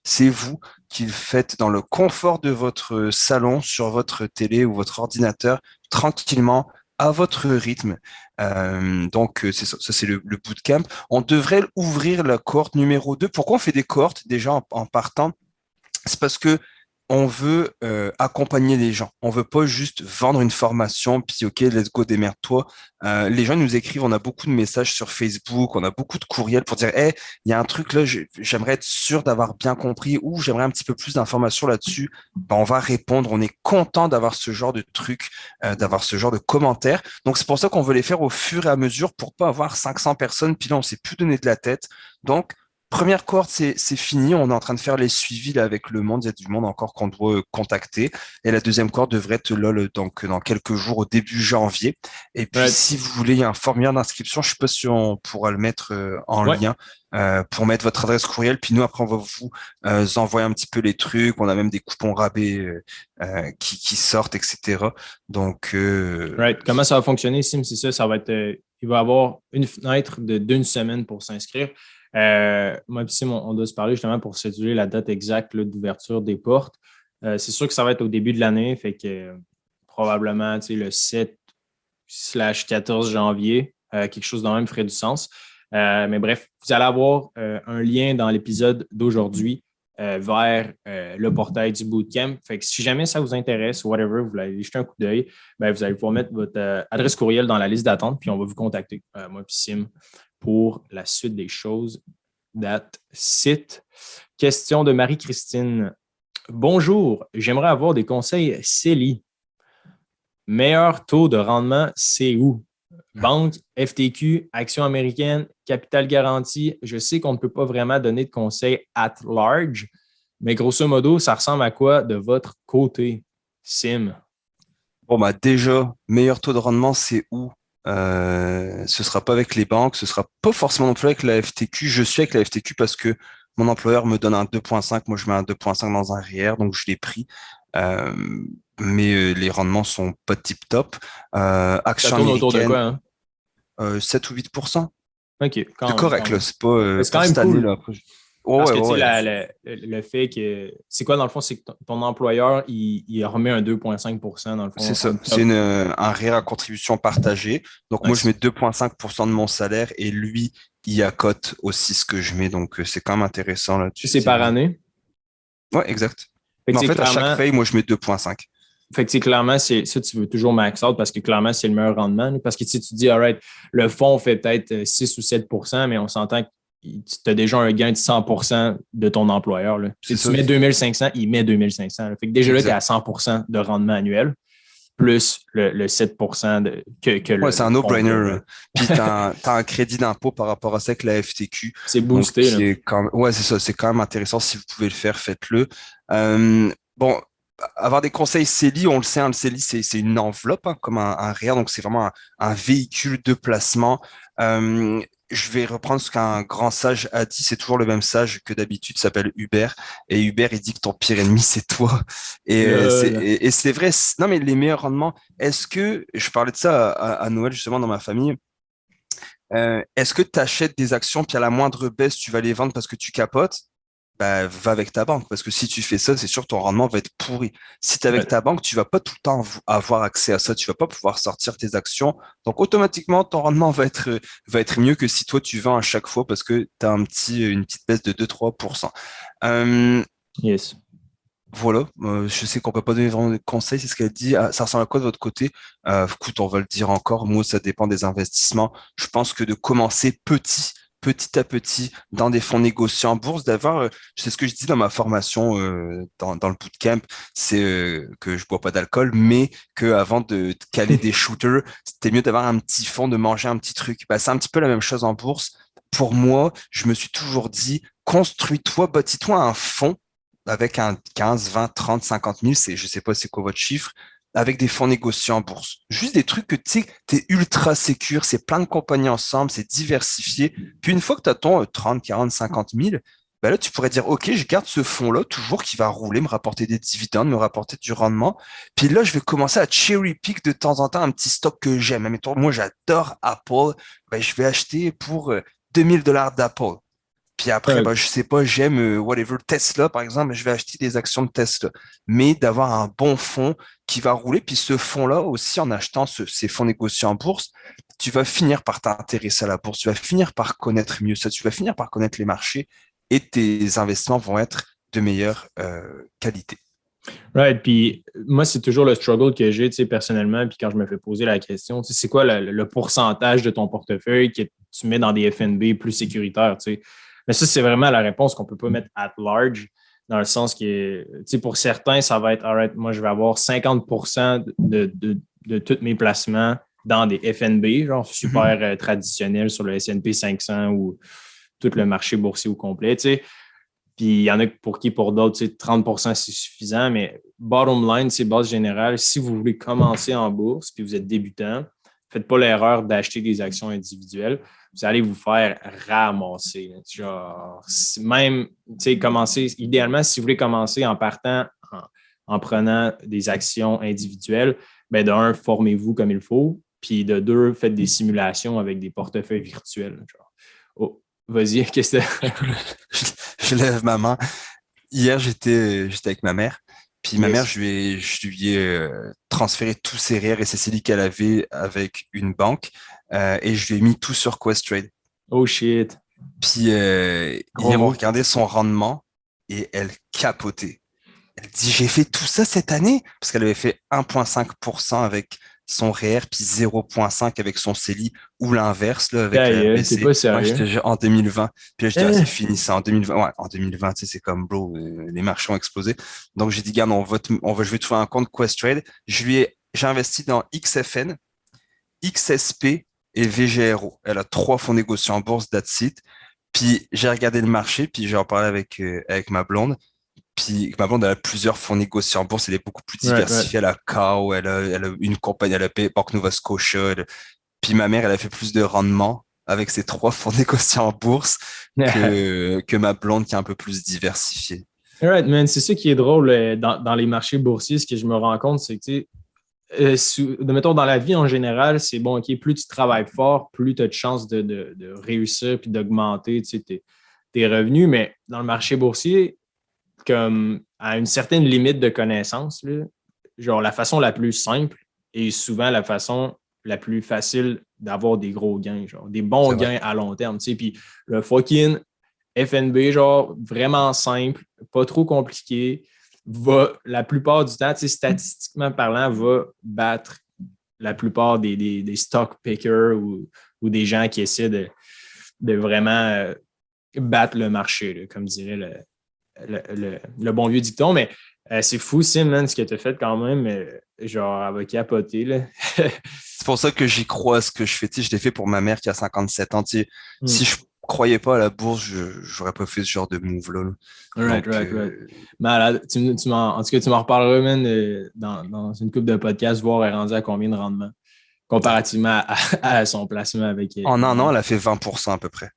c'est vous qui le faites dans le confort de votre salon, sur votre télé ou votre ordinateur, tranquillement, à votre rythme. Donc, c'est ça, c'est le bootcamp. On devrait ouvrir la cohorte numéro 2. Pourquoi on fait des cohortes déjà en partant? C'est parce que on veut accompagner les gens. On veut pas juste vendre une formation, puis OK, let's go, démerde-toi. Les gens nous écrivent, on a beaucoup de messages sur Facebook, on a beaucoup de courriels pour dire, hey, il y a un truc là, j'aimerais être sûr d'avoir bien compris ou j'aimerais un petit peu plus d'informations là-dessus. Ben, on va répondre. On est content d'avoir ce genre de truc, d'avoir ce genre de commentaires. Donc, c'est pour ça qu'on veut les faire au fur et à mesure pour pas avoir 500 personnes, puis là, on s'est plus donné de la tête. Donc, première cohorte, c'est fini. On est en train de faire les suivis là, avec le monde. Il y a du monde encore qu'on doit contacter. Et la deuxième cohorte devrait être là donc, dans quelques jours, au début janvier. Et puis, Right. si vous voulez, il y a un formulaire d'inscription. Je ne sais pas si on pourra le mettre en Ouais. lien pour mettre votre adresse courriel. Puis nous, après, on va vous envoyer un petit peu les trucs. On a même des coupons rabais qui sortent, etc. Donc, Right. Comment ça va fonctionner, Sim? C'est ça, ça va être. Il va y avoir une fenêtre d'une semaine pour s'inscrire. Moi et Sim, on doit se parler justement pour céduler la date exacte là, d'ouverture des portes. C'est sûr que ça va être au début de l'année, fait que probablement le 7/14 janvier, quelque chose de même ferait du sens. Mais bref, vous allez avoir un lien dans l'épisode d'aujourd'hui vers le portail du bootcamp. Fait que si jamais ça vous intéresse, whatever, vous voulez jeter un coup d'œil, ben, vous allez pouvoir mettre votre adresse courriel dans la liste d'attente, puis on va vous contacter, moi et Sim, pour la suite des choses. That's it. Question de Marie-Christine. Bonjour, j'aimerais avoir des conseils CELI. Meilleur taux de rendement, c'est où? Banque, FTQ, actions américaines, capital garanti. Je sais qu'on ne peut pas vraiment donner de conseils at large, mais grosso modo, ça ressemble à quoi de votre côté, Sim? bon, bah, déjà, meilleur taux de rendement, c'est où? Ce sera pas avec les banques, ce sera pas forcément non plus avec la FTQ. Je suis avec la FTQ parce que mon employeur me donne un 2,5, moi je mets un 2,5 dans un REER, donc je l'ai pris. Euh, mais les rendements sont pas tip top. Ça Actions tourne autour de américaines, quoi, hein? 7 ou 8%. OK, C'est quand même, correct, quand là. même. C'est pas, C'est quand pas même cette année, cool. là. Après, ouais, Parce ouais, que, tu sais, ouais. le fait que. C'est quoi, dans le fond, c'est que ton employeur, il remet un 2,5 dans le C'est fond, ça. on C'est top. un REER à contribution partagée. Donc, moi, je mets Nice. 2,5% de mon salaire et lui, il accote aussi ce que je mets. Donc, c'est quand même intéressant là. C'est par année. Ouais, exact. Fait que, Mais en tu sais, fait, à chaque clairement, paye, moi, je mets 2,5. fait que, tu sais, clairement, ça, tu veux toujours max out parce que clairement, c'est le meilleur rendement. Là. Parce que tu sais, tu dis, all right, le fonds fait peut-être 6 ou 7 mais on s'entend que tu as déjà un gain de 100 de ton employeur. Là. C'est Tu ça. mets 2500, il met 2500. Là. Fait que déjà là, tu es à Exact. 100 de rendement annuel, plus le 7 que Ouais, c'est le un fonds no-brainer, fait. là. Là. Puis t'as un crédit d'impôt par rapport à ça avec la FTQ. C'est Donc, boosté. qui Là. est quand même... Ouais, c'est ça. C'est quand même intéressant. Si vous pouvez le faire, faites-le. Bon, avoir des conseils CELI, on le sait, hein, le CELI, c'est une enveloppe, hein, comme un REER. Donc, c'est vraiment un véhicule de placement. Euh, je vais reprendre ce qu'un grand sage a dit. C'est toujours le même sage que d'habitude, s'appelle Hubert. Et Hubert, il dit que ton pire ennemi, c'est toi. Lol. Et c'est vrai. Non, mais les meilleurs rendements, est-ce que, je parlais de ça à Noël justement dans ma famille, est-ce que tu achètes des actions puis à la moindre baisse, tu vas les vendre parce que tu capotes? Bah, va avec ta banque parce que si tu fais ça, c'est sûr que ton rendement va être pourri. Si tu es avec Ouais. ta banque, tu vas pas tout le temps avoir accès à ça, tu vas pas pouvoir sortir tes actions. Donc automatiquement, ton rendement va être mieux que si toi tu vends à chaque fois parce que tu as une petite baisse de 2-3%. Euh, Yes. voilà, je sais qu'on peut pas donner vraiment de conseils, c'est ce qu'elle dit. Ah, ça ressemble à quoi de votre côté? Écoute, on va le dire encore. Moi, ça dépend des investissements. Je pense que de commencer petit à petit, dans des fonds négociés en bourse, d'avoir, c'est ce que je dis dans ma formation dans le bootcamp, c'est que je bois pas d'alcool, mais que avant de te caler des shooters, c'était mieux d'avoir un petit fonds, de manger un petit truc. Bah, c'est un petit peu la même chose en bourse. Pour moi, je me suis toujours dit, construis-toi, bâtis-toi un fonds avec un 15, 20, 30, 50 000, je sais pas c'est quoi votre chiffre, avec des fonds négociés en bourse. Juste des trucs que tu sais, t'es ultra sécure, c'est plein de compagnies ensemble, c'est diversifié. Puis une fois que tu as ton 30, 40, 50 000, ben là, tu pourrais dire, OK, je garde ce fonds-là, toujours qui va rouler, me rapporter des dividendes, me rapporter du rendement. Puis là, je vais commencer à cherry pick de temps en temps un petit stock que j'aime. Mettons, moi, j'adore Apple. Ben, je vais acheter pour $2 000 d'Apple. Puis après, Ouais. bah, je sais pas, j'aime whatever Tesla, par exemple, je vais acheter des actions de Tesla. Mais d'avoir un bon fonds qui va rouler, puis ce fonds-là aussi, en achetant ces fonds négociés en bourse, tu vas finir par t'intéresser à la bourse, tu vas finir par connaître mieux ça, tu vas finir par connaître les marchés et tes investissements vont être de meilleure qualité. Right. Puis moi, c'est toujours le struggle que j'ai, tu sais, personnellement. Puis quand je me fais poser la question, tu sais, c'est quoi le pourcentage de ton portefeuille que tu mets dans des FNB plus sécuritaires, tu sais? Mais ça, c'est vraiment la réponse qu'on ne peut pas mettre at large, dans le sens que, tu sais, pour certains, ça va être, all right, moi, je vais avoir 50 de tous mes placements dans des FNB, genre super traditionnels sur le S&P 500 ou tout le marché boursier au complet, tu sais. Puis il y en a pour qui, pour d'autres, 30 c'est suffisant, mais bottom line, c'est base générale. Si vous voulez commencer en bourse puis vous êtes débutant, ne faites pas l'erreur d'acheter des actions individuelles. Vous allez vous faire ramasser. Genre, même, commencer, idéalement, si vous voulez commencer en partant, en prenant des actions individuelles, ben de un, formez-vous comme il faut, puis de deux, faites des simulations avec des portefeuilles virtuels. Genre. Oh, vas-y, qu'est-ce que Je, je lève ma main. Hier, j'étais avec ma mère. Puis ma mère, Yes. je lui ai transféré tous ses REER et ses CELI qu'elle avait avec une banque et je lui ai mis tout sur Questrade. Oh shit. Puis Gros hier, on mot. regardait son rendement et elle capotait. Elle dit, j'ai fait tout ça cette année parce qu'elle avait fait 1,5% avec son REER puis 0,5 avec son CELI ou l'inverse là, avec Ta le gueule, t'es RBC. pas Ouais, sérieux. en 2020. Puis là, je dis, ah, c'est Hein? fini ça en 2020. Ouais, en 2020, tu sais, c'est comme, bro, les marchés ont explosé. Donc, j'ai dit, garde, je vais trouver un compte Questrade. J'ai investi dans XFN, XSP et VGRO. Elle a 3 fonds négociés en bourse, that's it. Puis, j'ai regardé le marché, puis j'ai en parlé avec ma blonde. Puis ma blonde, elle a plusieurs fonds négociés en bourse, elle est beaucoup plus Right, right. diversifiée. Elle a Kao, elle a une compagnie, elle a Banque Nova Scotia. Puis ma mère, elle a fait plus de rendement avec ses 3 fonds négociés en bourse que ma blonde qui est un peu plus diversifiée. Right, man, c'est ça qui est drôle dans les marchés boursiers. Ce que je me rends compte, c'est que tu sais, mettons, dans la vie en général, c'est bon, OK, plus tu travailles fort, plus tu as de chances de réussir puis d'augmenter tes revenus. Mais dans le marché boursier, comme à une certaine limite de connaissance, là, genre la façon la plus simple et souvent la façon la plus facile d'avoir des gros gains, genre des bons gains à long terme. Puis le fucking FNB, genre vraiment simple, pas trop compliqué, va la plupart du temps, statistiquement parlant, va battre la plupart des stock pickers ou des gens qui essaient de vraiment battre le marché, là, comme dirait le bon vieux dicton. Mais c'est fou, Sim, man, ce que tu as fait quand même. Genre, elle va capoter, là. C'est pour ça que j'y crois à ce que je fais. Je l'ai fait pour ma mère qui a 57 ans. Si je croyais pas à la bourse, j'aurais pas fait ce genre de move-là. Right. Malade. En tout cas, tu m'en reparleras, man, dans une couple de podcasts, voir elle est rendue à combien de rendement comparativement à son placement avec. En un an, elle a fait 20% à peu près.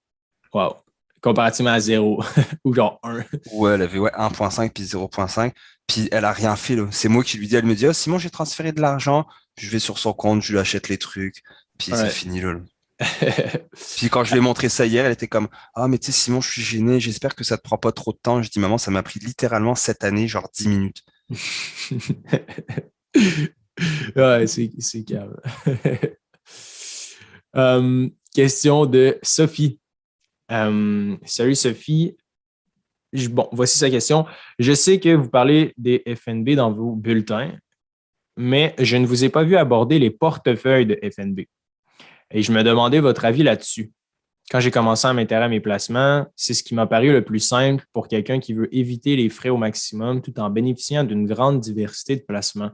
Wow. Comparativement à 0 ou genre 1. Ouais, elle avait 1,5 puis 0,5. Puis elle a rien fait. Là. C'est moi qui lui dis, elle me dit, oh, Simon, j'ai transféré de l'argent. Je vais sur son compte, je lui achète les trucs. Puis c'est fini là. Puis quand je lui ai montré ça hier, elle était comme, ah, mais tu sais, Simon, je suis gêné, j'espère que ça te prend pas trop de temps. Je dis, maman, ça m'a pris littéralement cette année, genre 10 minutes. Ouais, c'est calme. Question de Sophie. Salut Sophie. Bon, voici sa question. Je sais que vous parlez des FNB dans vos bulletins, mais je ne vous ai pas vu aborder les portefeuilles de FNB. Et je me demandais votre avis là-dessus. Quand j'ai commencé à m'intéresser à mes placements, c'est ce qui m'a paru le plus simple pour quelqu'un qui veut éviter les frais au maximum tout en bénéficiant d'une grande diversité de placements.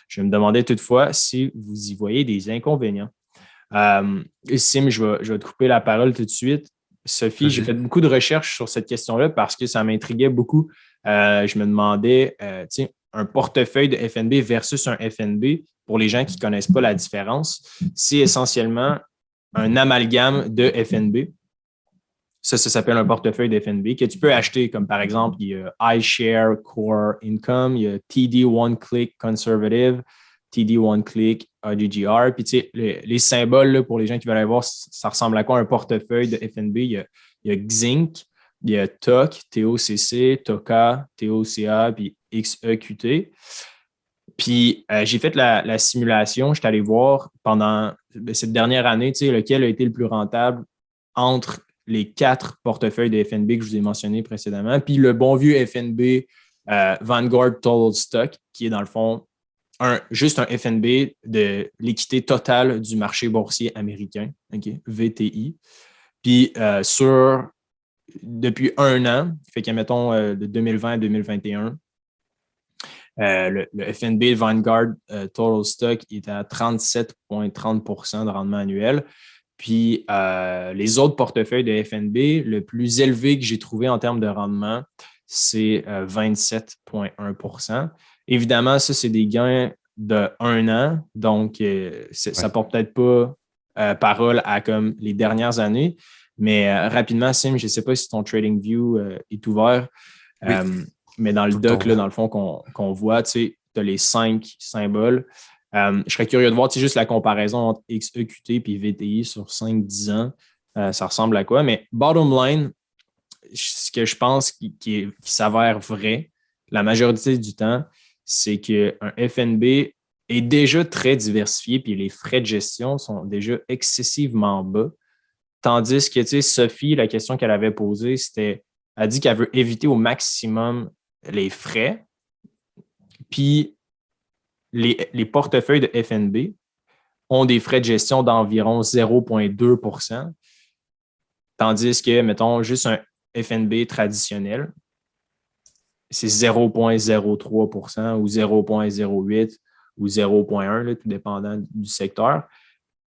Je me demandais toutefois si vous y voyez des inconvénients. Sim, je vais te couper la parole tout de suite. Sophie, j'ai fait beaucoup de recherches sur cette question-là parce que ça m'intriguait beaucoup. Je me demandais, un portefeuille de FNB versus un FNB, pour les gens qui ne connaissent pas la différence, c'est essentiellement un amalgame de FNB. Ça s'appelle un portefeuille de FNB que tu peux acheter, comme par exemple, il y a iShare Core Income, il y a TD One Click Conservative, TD One Click AGGR. Puis, tu sais, les symboles, là, pour les gens qui veulent aller voir, ça ressemble à quoi un portefeuille de FNB? Il y a XINC, il y a TOC, TOCC, TOCA, TOCA, puis XEQT. Puis, j'ai fait la simulation. Je suis allé voir pendant cette dernière année, tu sais, lequel a été le plus rentable entre les 4 portefeuilles de FNB que je vous ai mentionnés précédemment, puis le bon vieux FNB Vanguard Total Stock, qui est dans le fond juste un FNB de l'équité totale du marché boursier américain, okay, VTI. Puis depuis un an, fait que mettons de 2020 à 2021, le FNB Vanguard Total Stock est à 37,30% de rendement annuel. Puis les autres portefeuilles de FNB, le plus élevé que j'ai trouvé en termes de rendement, c'est 27,1%. Évidemment, ça, c'est des gains de 1 an, donc ça ne porte peut-être pas parole à comme les dernières années, mais rapidement, Sim, je ne sais pas si ton TradingView est ouvert, oui. Mais dans le doc, là, dans le fond, qu'on voit, tu as les 5 symboles. Je serais curieux de voir juste la comparaison entre XEQT et VTI sur 5-10 ans. Ça ressemble à quoi? Mais bottom line, ce que je pense qui s'avère vrai la majorité du temps, c'est qu'un FNB est déjà très diversifié puis les frais de gestion sont déjà excessivement bas. Tandis que, Sophie, la question qu'elle avait posée, c'était, elle dit qu'elle veut éviter au maximum les frais. Puis, les portefeuilles de FNB ont des frais de gestion d'environ 0,2%, tandis que, mettons, juste un FNB traditionnel, c'est 0,03% ou 0,08% ou 0,1%, tout dépendant du secteur.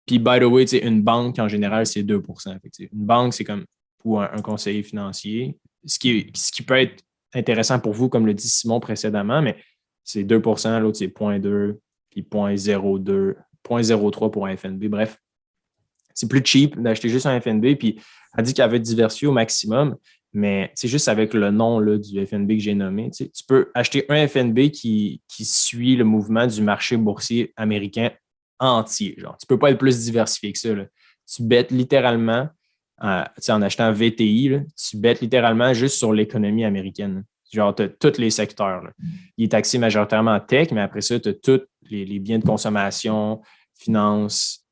Puis, by the way, une banque, en général, c'est 2%. Une banque, c'est comme pour un conseiller financier, ce qui peut être intéressant pour vous, comme le dit Simon précédemment, mais c'est 2%, l'autre, c'est 0,2%, puis 0,02%, 0,03% pour un FNB. Bref, c'est plus cheap d'acheter juste un FNB, puis elle dit qu'elle veut diversifier au maximum. Mais c'est juste avec le nom là, du FNB que j'ai nommé. Tu peux acheter un FNB qui suit le mouvement du marché boursier américain entier. Genre. Tu ne peux pas être plus diversifié que ça. Là. Tu bêtes littéralement, en achetant VTI, là, tu bêtes littéralement juste sur l'économie américaine. Là. Genre, tu as tous les secteurs. Là. Il est taxé majoritairement en tech, mais après ça, tu as tous les biens de consommation, finance,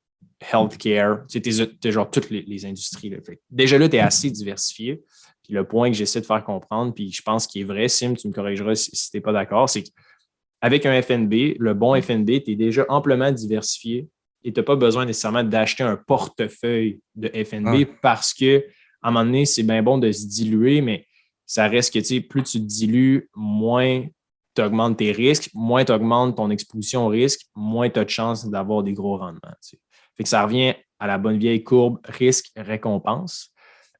healthcare. Tu as genre toutes les industries. Là. Fait déjà là, tu es assez diversifié. Puis le point que j'essaie de faire comprendre, puis je pense qu'il est vrai, Sim, tu me corrigeras si tu n'es pas d'accord, c'est qu'avec un FNB, le bon FNB, tu es déjà amplement diversifié et tu n'as pas besoin nécessairement d'acheter un portefeuille de FNB parce que à un moment donné, c'est bien bon de se diluer, mais ça reste que plus tu te dilues, moins tu augmentes tes risques, moins tu augmentes ton exposition au risque, moins tu as de chances d'avoir des gros rendements. Fait que ça revient à la bonne vieille courbe risque-récompense.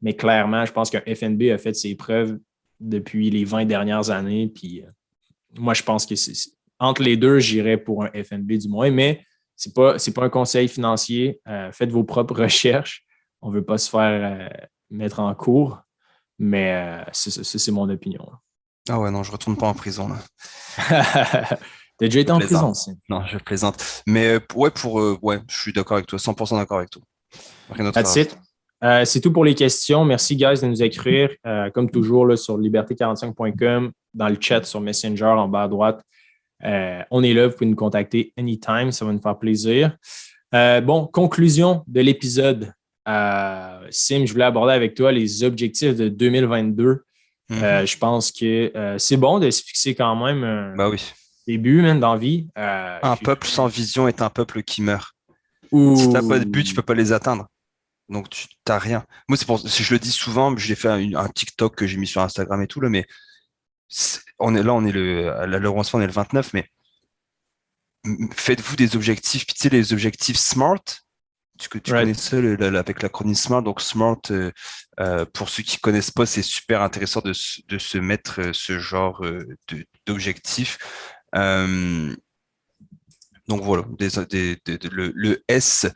Mais clairement, je pense qu'un FNB a fait ses preuves depuis les 20 dernières années. Puis moi, je pense que entre les deux, j'irais pour un FNB du moins. Mais ce n'est pas un conseil financier. Faites vos propres recherches. On ne veut pas se faire mettre en cours. Mais c'est mon opinion. Ah ouais, non, je retourne pas en prison, là. T'as déjà été Je en plaisante. prison aussi. Non, je plaisante. Mais ouais, je suis d'accord avec toi, 100% d'accord avec toi. Rien d'autre à That's rajouter. it. C'est tout pour les questions. Merci, guys, de nous écrire. Comme toujours, là, sur liberté45.com, dans le chat sur Messenger en bas à droite. On est là, vous pouvez nous contacter anytime, ça va nous faire plaisir. Bon, conclusion de l'épisode. Sim, je voulais aborder avec toi les objectifs de 2022. Je pense que c'est bon de se fixer quand même un Bah oui. début même dans la vie. Un peuple sans vision est un peuple qui meurt. Si t'as pas de but, tu Ouh. peux pas les atteindre. Donc tu t'as rien. Moi, si je le dis souvent, je l'ai fait un TikTok que j'ai mis sur Instagram et tout, là, mais on est à le lancement, on est le 29, mais faites-vous des objectifs. Puis tu sais, les objectifs SMART, tu Right. connais ça avec l'acronyme SMART. Donc SMART, pour ceux qui connaissent pas, c'est super intéressant de se mettre ce genre d'objectifs. Euh, donc voilà, le S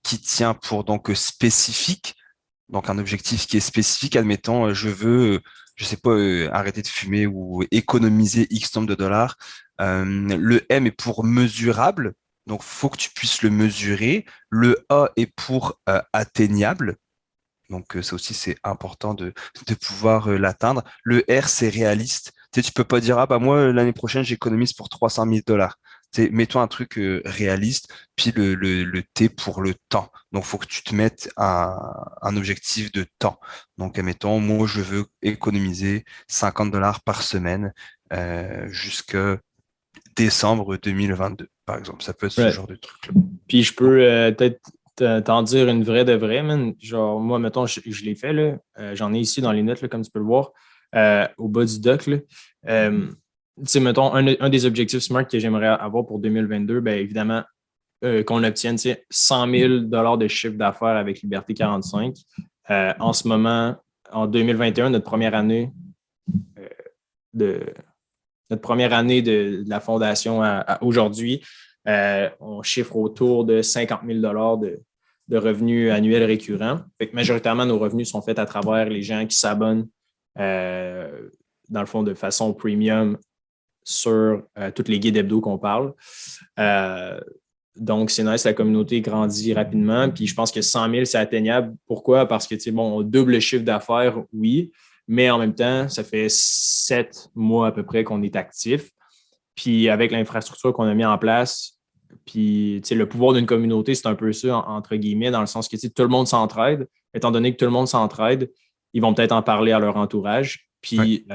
qui tient pour donc spécifique, donc un objectif qui est spécifique, admettons, je veux, je sais pas, arrêter de fumer ou économiser X nombre de dollars. Le M est pour mesurable, donc faut que tu puisses le mesurer. Le A est pour atteignable. Donc ça aussi, c'est important de pouvoir l'atteindre. Le R, c'est réaliste. Tu sais, tu peux pas dire, ah bah moi, l'année prochaine, j'économise pour 300 000 dollars. Mets-toi un truc réaliste, puis le T pour le temps. Donc, il faut que tu te mettes un objectif de temps. Donc, admettons, moi, je veux économiser 50 dollars par semaine jusqu'à décembre 2022, par exemple. Ça peut être ce Right. genre de truc. Puis je peux peut-être t'en dire une vraie de vraie, man. Genre, moi, mettons, je l'ai fait, là. J'en ai ici dans les notes, là, comme tu peux le voir, au bas du doc, là. Tu sais, mettons, un des objectifs SMART que j'aimerais avoir pour 2022, bien évidemment, qu'on obtienne 100 000 de chiffre d'affaires avec Liberté 45. En ce moment, en 2021, euh, de, notre première année de la fondation à aujourd'hui, on chiffre autour de 50 000 de revenus annuels récurrents. Fait que majoritairement, nos revenus sont faits à travers les gens qui s'abonnent, dans le fond, de façon premium sur toutes les guides hebdo qu'on parle. Donc, c'est nice, la communauté grandit rapidement. Puis je pense que 100 000, c'est atteignable. Pourquoi? Parce que, bon, on double le chiffre d'affaires, oui, mais en même temps, ça fait 7 mois à peu près qu'on est actif. Puis avec l'infrastructure qu'on a mis en place, puis le pouvoir d'une communauté, c'est un peu ça, entre guillemets, dans le sens que tout le monde s'entraide. Étant donné que tout le monde s'entraide, ils vont peut-être en parler à leur entourage. Ouais. Puis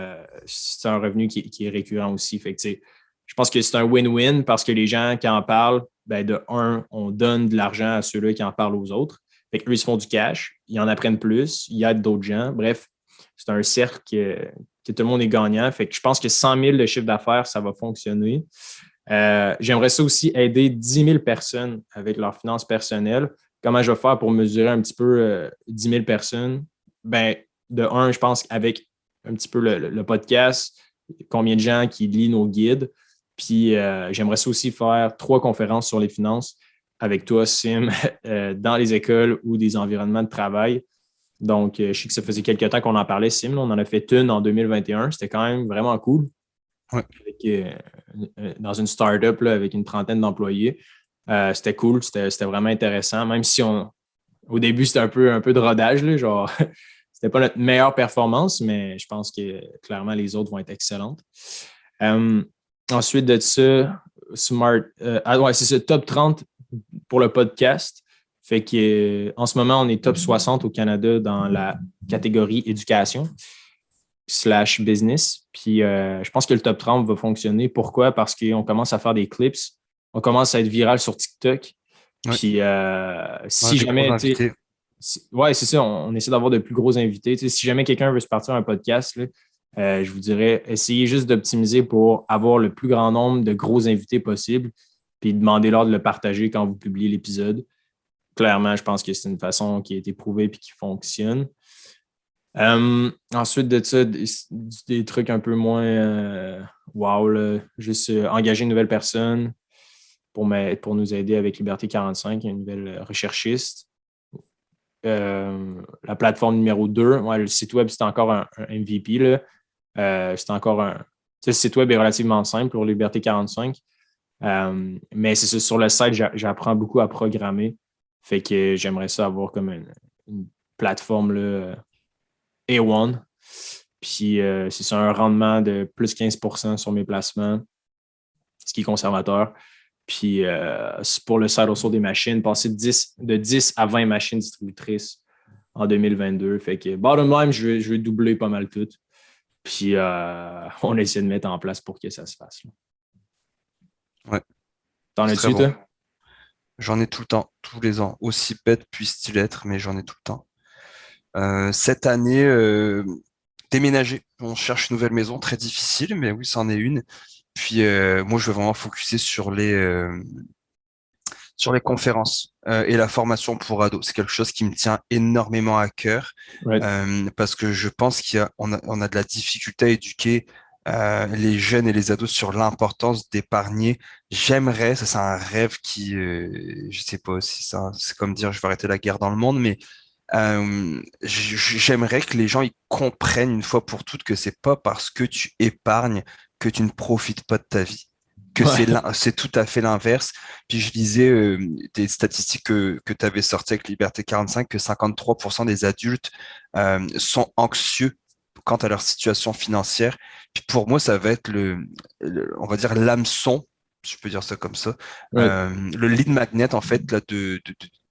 c'est un revenu qui est récurrent aussi. Fait que, je pense que c'est un win-win parce que les gens qui en parlent, ben, de un, on donne de l'argent à ceux-là qui en parlent aux autres. Fait qu'eux, ils se font du cash, ils en apprennent plus, ils aident d'autres gens. Bref, c'est un cercle que tout le monde est gagnant. Fait que je pense que 100 000 de chiffre d'affaires, ça va fonctionner. J'aimerais ça aussi aider 10 000 personnes avec leurs finances personnelles. Comment je vais faire pour mesurer un petit peu 10 000 personnes? Ben, de un, je pense qu'avec un petit peu le podcast, combien de gens qui lisent nos guides. Puis j'aimerais ça aussi faire 3 conférences sur les finances avec toi, Sim, dans les écoles ou des environnements de travail. Donc, je sais que ça faisait quelques temps qu'on en parlait, Sim. Là, on en a fait une en 2021. C'était quand même vraiment cool. Ouais. Dans une startup là, avec une trentaine d'employés. C'était cool, c'était vraiment intéressant, même si au début, c'était un peu de rodage, là, genre, c'était pas notre meilleure performance, mais je pense que clairement, les autres vont être excellentes. Ensuite de ça, ouais, c'est ça, top 30 pour le podcast. Fait qu'en ce moment, on est top 60 au Canada dans la catégorie éducation / business. Puis je pense que le top 30 va fonctionner. Pourquoi? Parce qu'on commence à faire des clips. On commence à être viral sur TikTok. Ouais. Puis On a si des gros jamais, invités. ouais, c'est ça, on essaie d'avoir de plus gros invités. Si jamais quelqu'un veut se partir un podcast, là, je vous dirais, essayez juste d'optimiser pour avoir le plus grand nombre de gros invités possible, puis demandez-leur de le partager quand vous publiez l'épisode. Clairement, je pense que c'est une façon qui a été prouvée et qui fonctionne. Ensuite de ça, des trucs un peu moins wow, là, juste engager une nouvelle personne pour nous aider avec Liberté 45, une nouvelle recherchiste. La plateforme numéro 2, ouais, le site web, c'est encore un MVP. Là. C'est encore un. Le site web est relativement simple pour Liberté 45. Mais c'est ça, sur le site, j'apprends beaucoup à programmer. Fait que j'aimerais ça avoir comme une plateforme là, A1. Puis c'est ça, un rendement de plus 15% sur mes placements, ce qui est conservateur. Puis pour le side hustle des machines, passer de 10 à 20 machines distributrices en 2022. Fait que bottom line, je vais doubler pas mal tout. Puis on essaie de mettre en place pour que ça se fasse. Là. Ouais, T'en c'est très as-tu, bon. toi? J'en ai tout le temps, tous les ans. Aussi bête puisse-t-il être, mais j'en ai tout le temps. Cette année, déménager. On cherche une nouvelle maison, très difficile, mais oui, c'en est une. Puis moi, je veux vraiment focuser sur les conférences et la formation pour ados. C'est quelque chose qui me tient énormément à cœur Right. parce que je pense on a de la difficulté à éduquer les jeunes et les ados sur l'importance d'épargner. J'aimerais, ça c'est un rêve qui, je sais pas si ça, c'est comme dire je vais arrêter la guerre dans le monde, mais j'aimerais que les gens ils comprennent une fois pour toutes que c'est pas parce que tu épargnes que tu ne profites pas de ta vie, que Ouais. c'est tout à fait l'inverse. Puis je lisais des statistiques que tu avais sorties avec Liberté 45, que 53% des adultes sont anxieux quant à leur situation financière. Puis pour moi, ça va être on va dire l'hameçon, si je peux dire ça comme ça, Right. le lead magnet en fait là,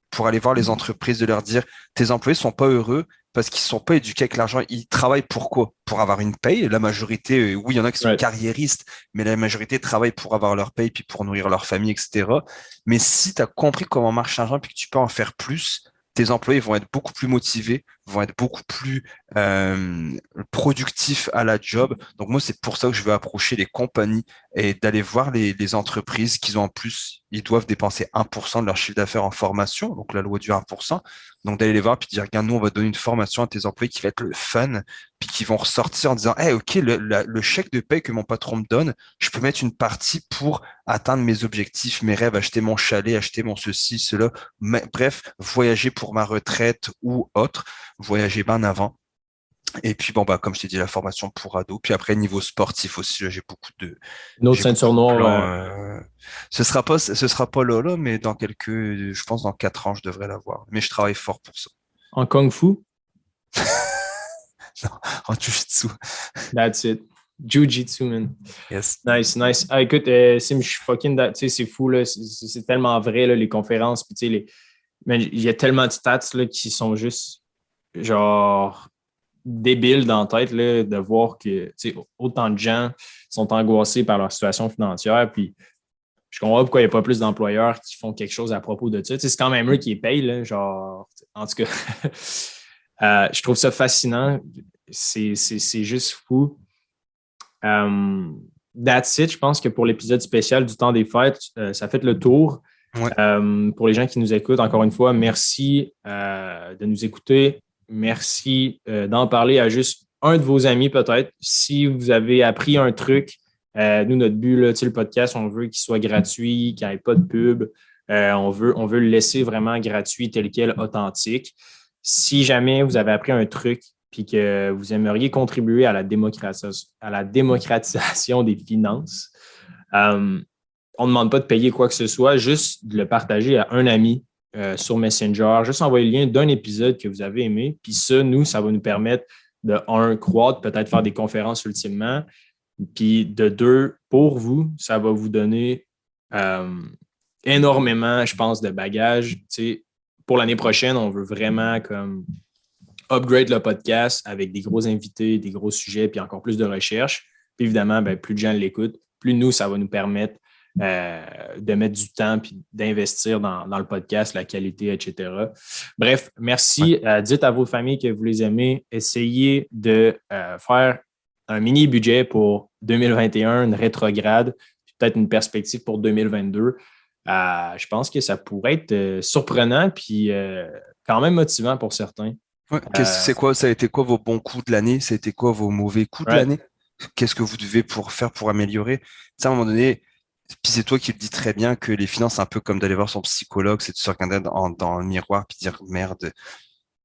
pour aller voir les entreprises, de leur dire tes employés sont pas heureux parce qu'ils sont pas éduqués avec l'argent. Ils travaillent pour quoi? Pour avoir une paye. La majorité, oui, il y en a qui sont Right. carriéristes, mais la majorité travaille pour avoir leur paye puis pour nourrir leur famille, etc. Mais si tu as compris comment marche l'argent puis que tu peux en faire plus, tes employés vont être beaucoup plus motivés, vont être beaucoup plus productifs à la job. Donc moi, c'est pour ça que je veux approcher les compagnies et d'aller voir les entreprises qui ont en plus, ils doivent dépenser 1% de leur chiffre d'affaires en formation, donc la loi du 1%. Donc d'aller les voir puis dire, regarde, nous, on va donner une formation à tes employés qui va être le fun, puis qui vont ressortir en disant, hey, OK, le chèque de paie que mon patron me donne, je peux mettre une partie pour atteindre mes objectifs, mes rêves, acheter mon chalet, acheter mon ceci, cela, bref, voyager pour ma retraite ou autre, voyager bien avant. Et puis bon bah comme je t'ai dit la formation pour ados. Puis après niveau sportif aussi là, Une autre j'ai beaucoup ceinture de noire plans. Ce sera pas là mais dans je pense dans 4 ans je devrais l'avoir. Mais je travaille fort pour ça. en Kung Fu. Non, en jiu-jitsu. That's it. Jiu-Jitsu, man. Yes. Nice, nice. Ah, écoute, Sim, je suis fucking. Tu sais, c'est fou, là. C'est tellement vrai, là, les conférences. Puis, tu sais, mais il y a tellement de stats, là, qui sont juste, genre, débiles dans la tête, là, de voir que, tu sais, autant de gens sont angoissés par leur situation financière. Puis, je comprends pas pourquoi il n'y a pas plus d'employeurs qui font quelque chose à propos de ça. Tu sais, c'est quand même eux qui les payent, là, genre, en tout cas, je trouve ça fascinant. C'est juste fou. That's it. Je pense que pour l'épisode spécial du temps des fêtes, ça fait le tour. Ouais. Pour les gens qui nous écoutent, encore une fois, merci de nous écouter. Merci d'en parler à juste un de vos amis, peut-être. Si vous avez appris un truc, nous, notre but, là, le podcast, on veut qu'il soit gratuit, qu'il n'y ait pas de pub. On veut le laisser vraiment gratuit, tel quel, authentique. Si jamais vous avez appris un truc puis que vous aimeriez contribuer à la démocratisation des finances, on ne demande pas de payer quoi que ce soit, juste de le partager à un ami sur Messenger, juste envoyer le lien d'un épisode que vous avez aimé. Puis ça, ça va nous permettre de, un, croître, peut-être faire des conférences ultimement. Puis de deux, pour vous, ça va vous donner énormément, je pense, de bagages. Tu sais, pour l'année prochaine, on veut vraiment comme upgrade le podcast avec des gros invités, des gros sujets, puis encore plus de recherche. Puis évidemment, plus de gens l'écoutent, plus nous, ça va nous permettre de mettre du temps puis d'investir dans le podcast, la qualité, etc. Bref, merci. Dites à vos familles que vous les aimez. Essayez de faire un mini budget pour 2021, une rétrograde, puis peut-être une perspective pour 2022. Je pense que ça pourrait être surprenant puis quand même motivant pour certains. Ouais. Ça a été quoi vos bons coups de l'année? Ça a été quoi vos mauvais coups de l'année? Qu'est-ce que vous devez faire pour améliorer? Ça, à un moment donné, puis c'est toi qui le dis très bien que les finances, c'est un peu comme d'aller voir son psychologue, c'est de se regarder dans le miroir puis dire merde.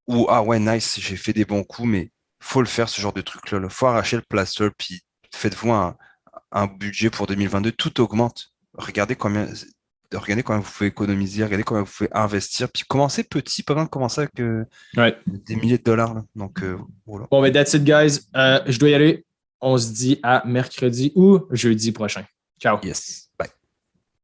Ou ah ouais, nice, j'ai fait des bons coups, mais faut le faire, ce genre de truc-là. Il faut arracher le plaster, puis faites-vous un budget pour 2022. Tout augmente. Regardez combien vous pouvez économiser, regardez combien vous pouvez investir, puis commencez petit, pas besoin de commencer avec des milliers de dollars. Là. Donc, voilà. Bon, that's it, guys. Je dois y aller. On se dit à mercredi ou jeudi prochain. Ciao. Yes.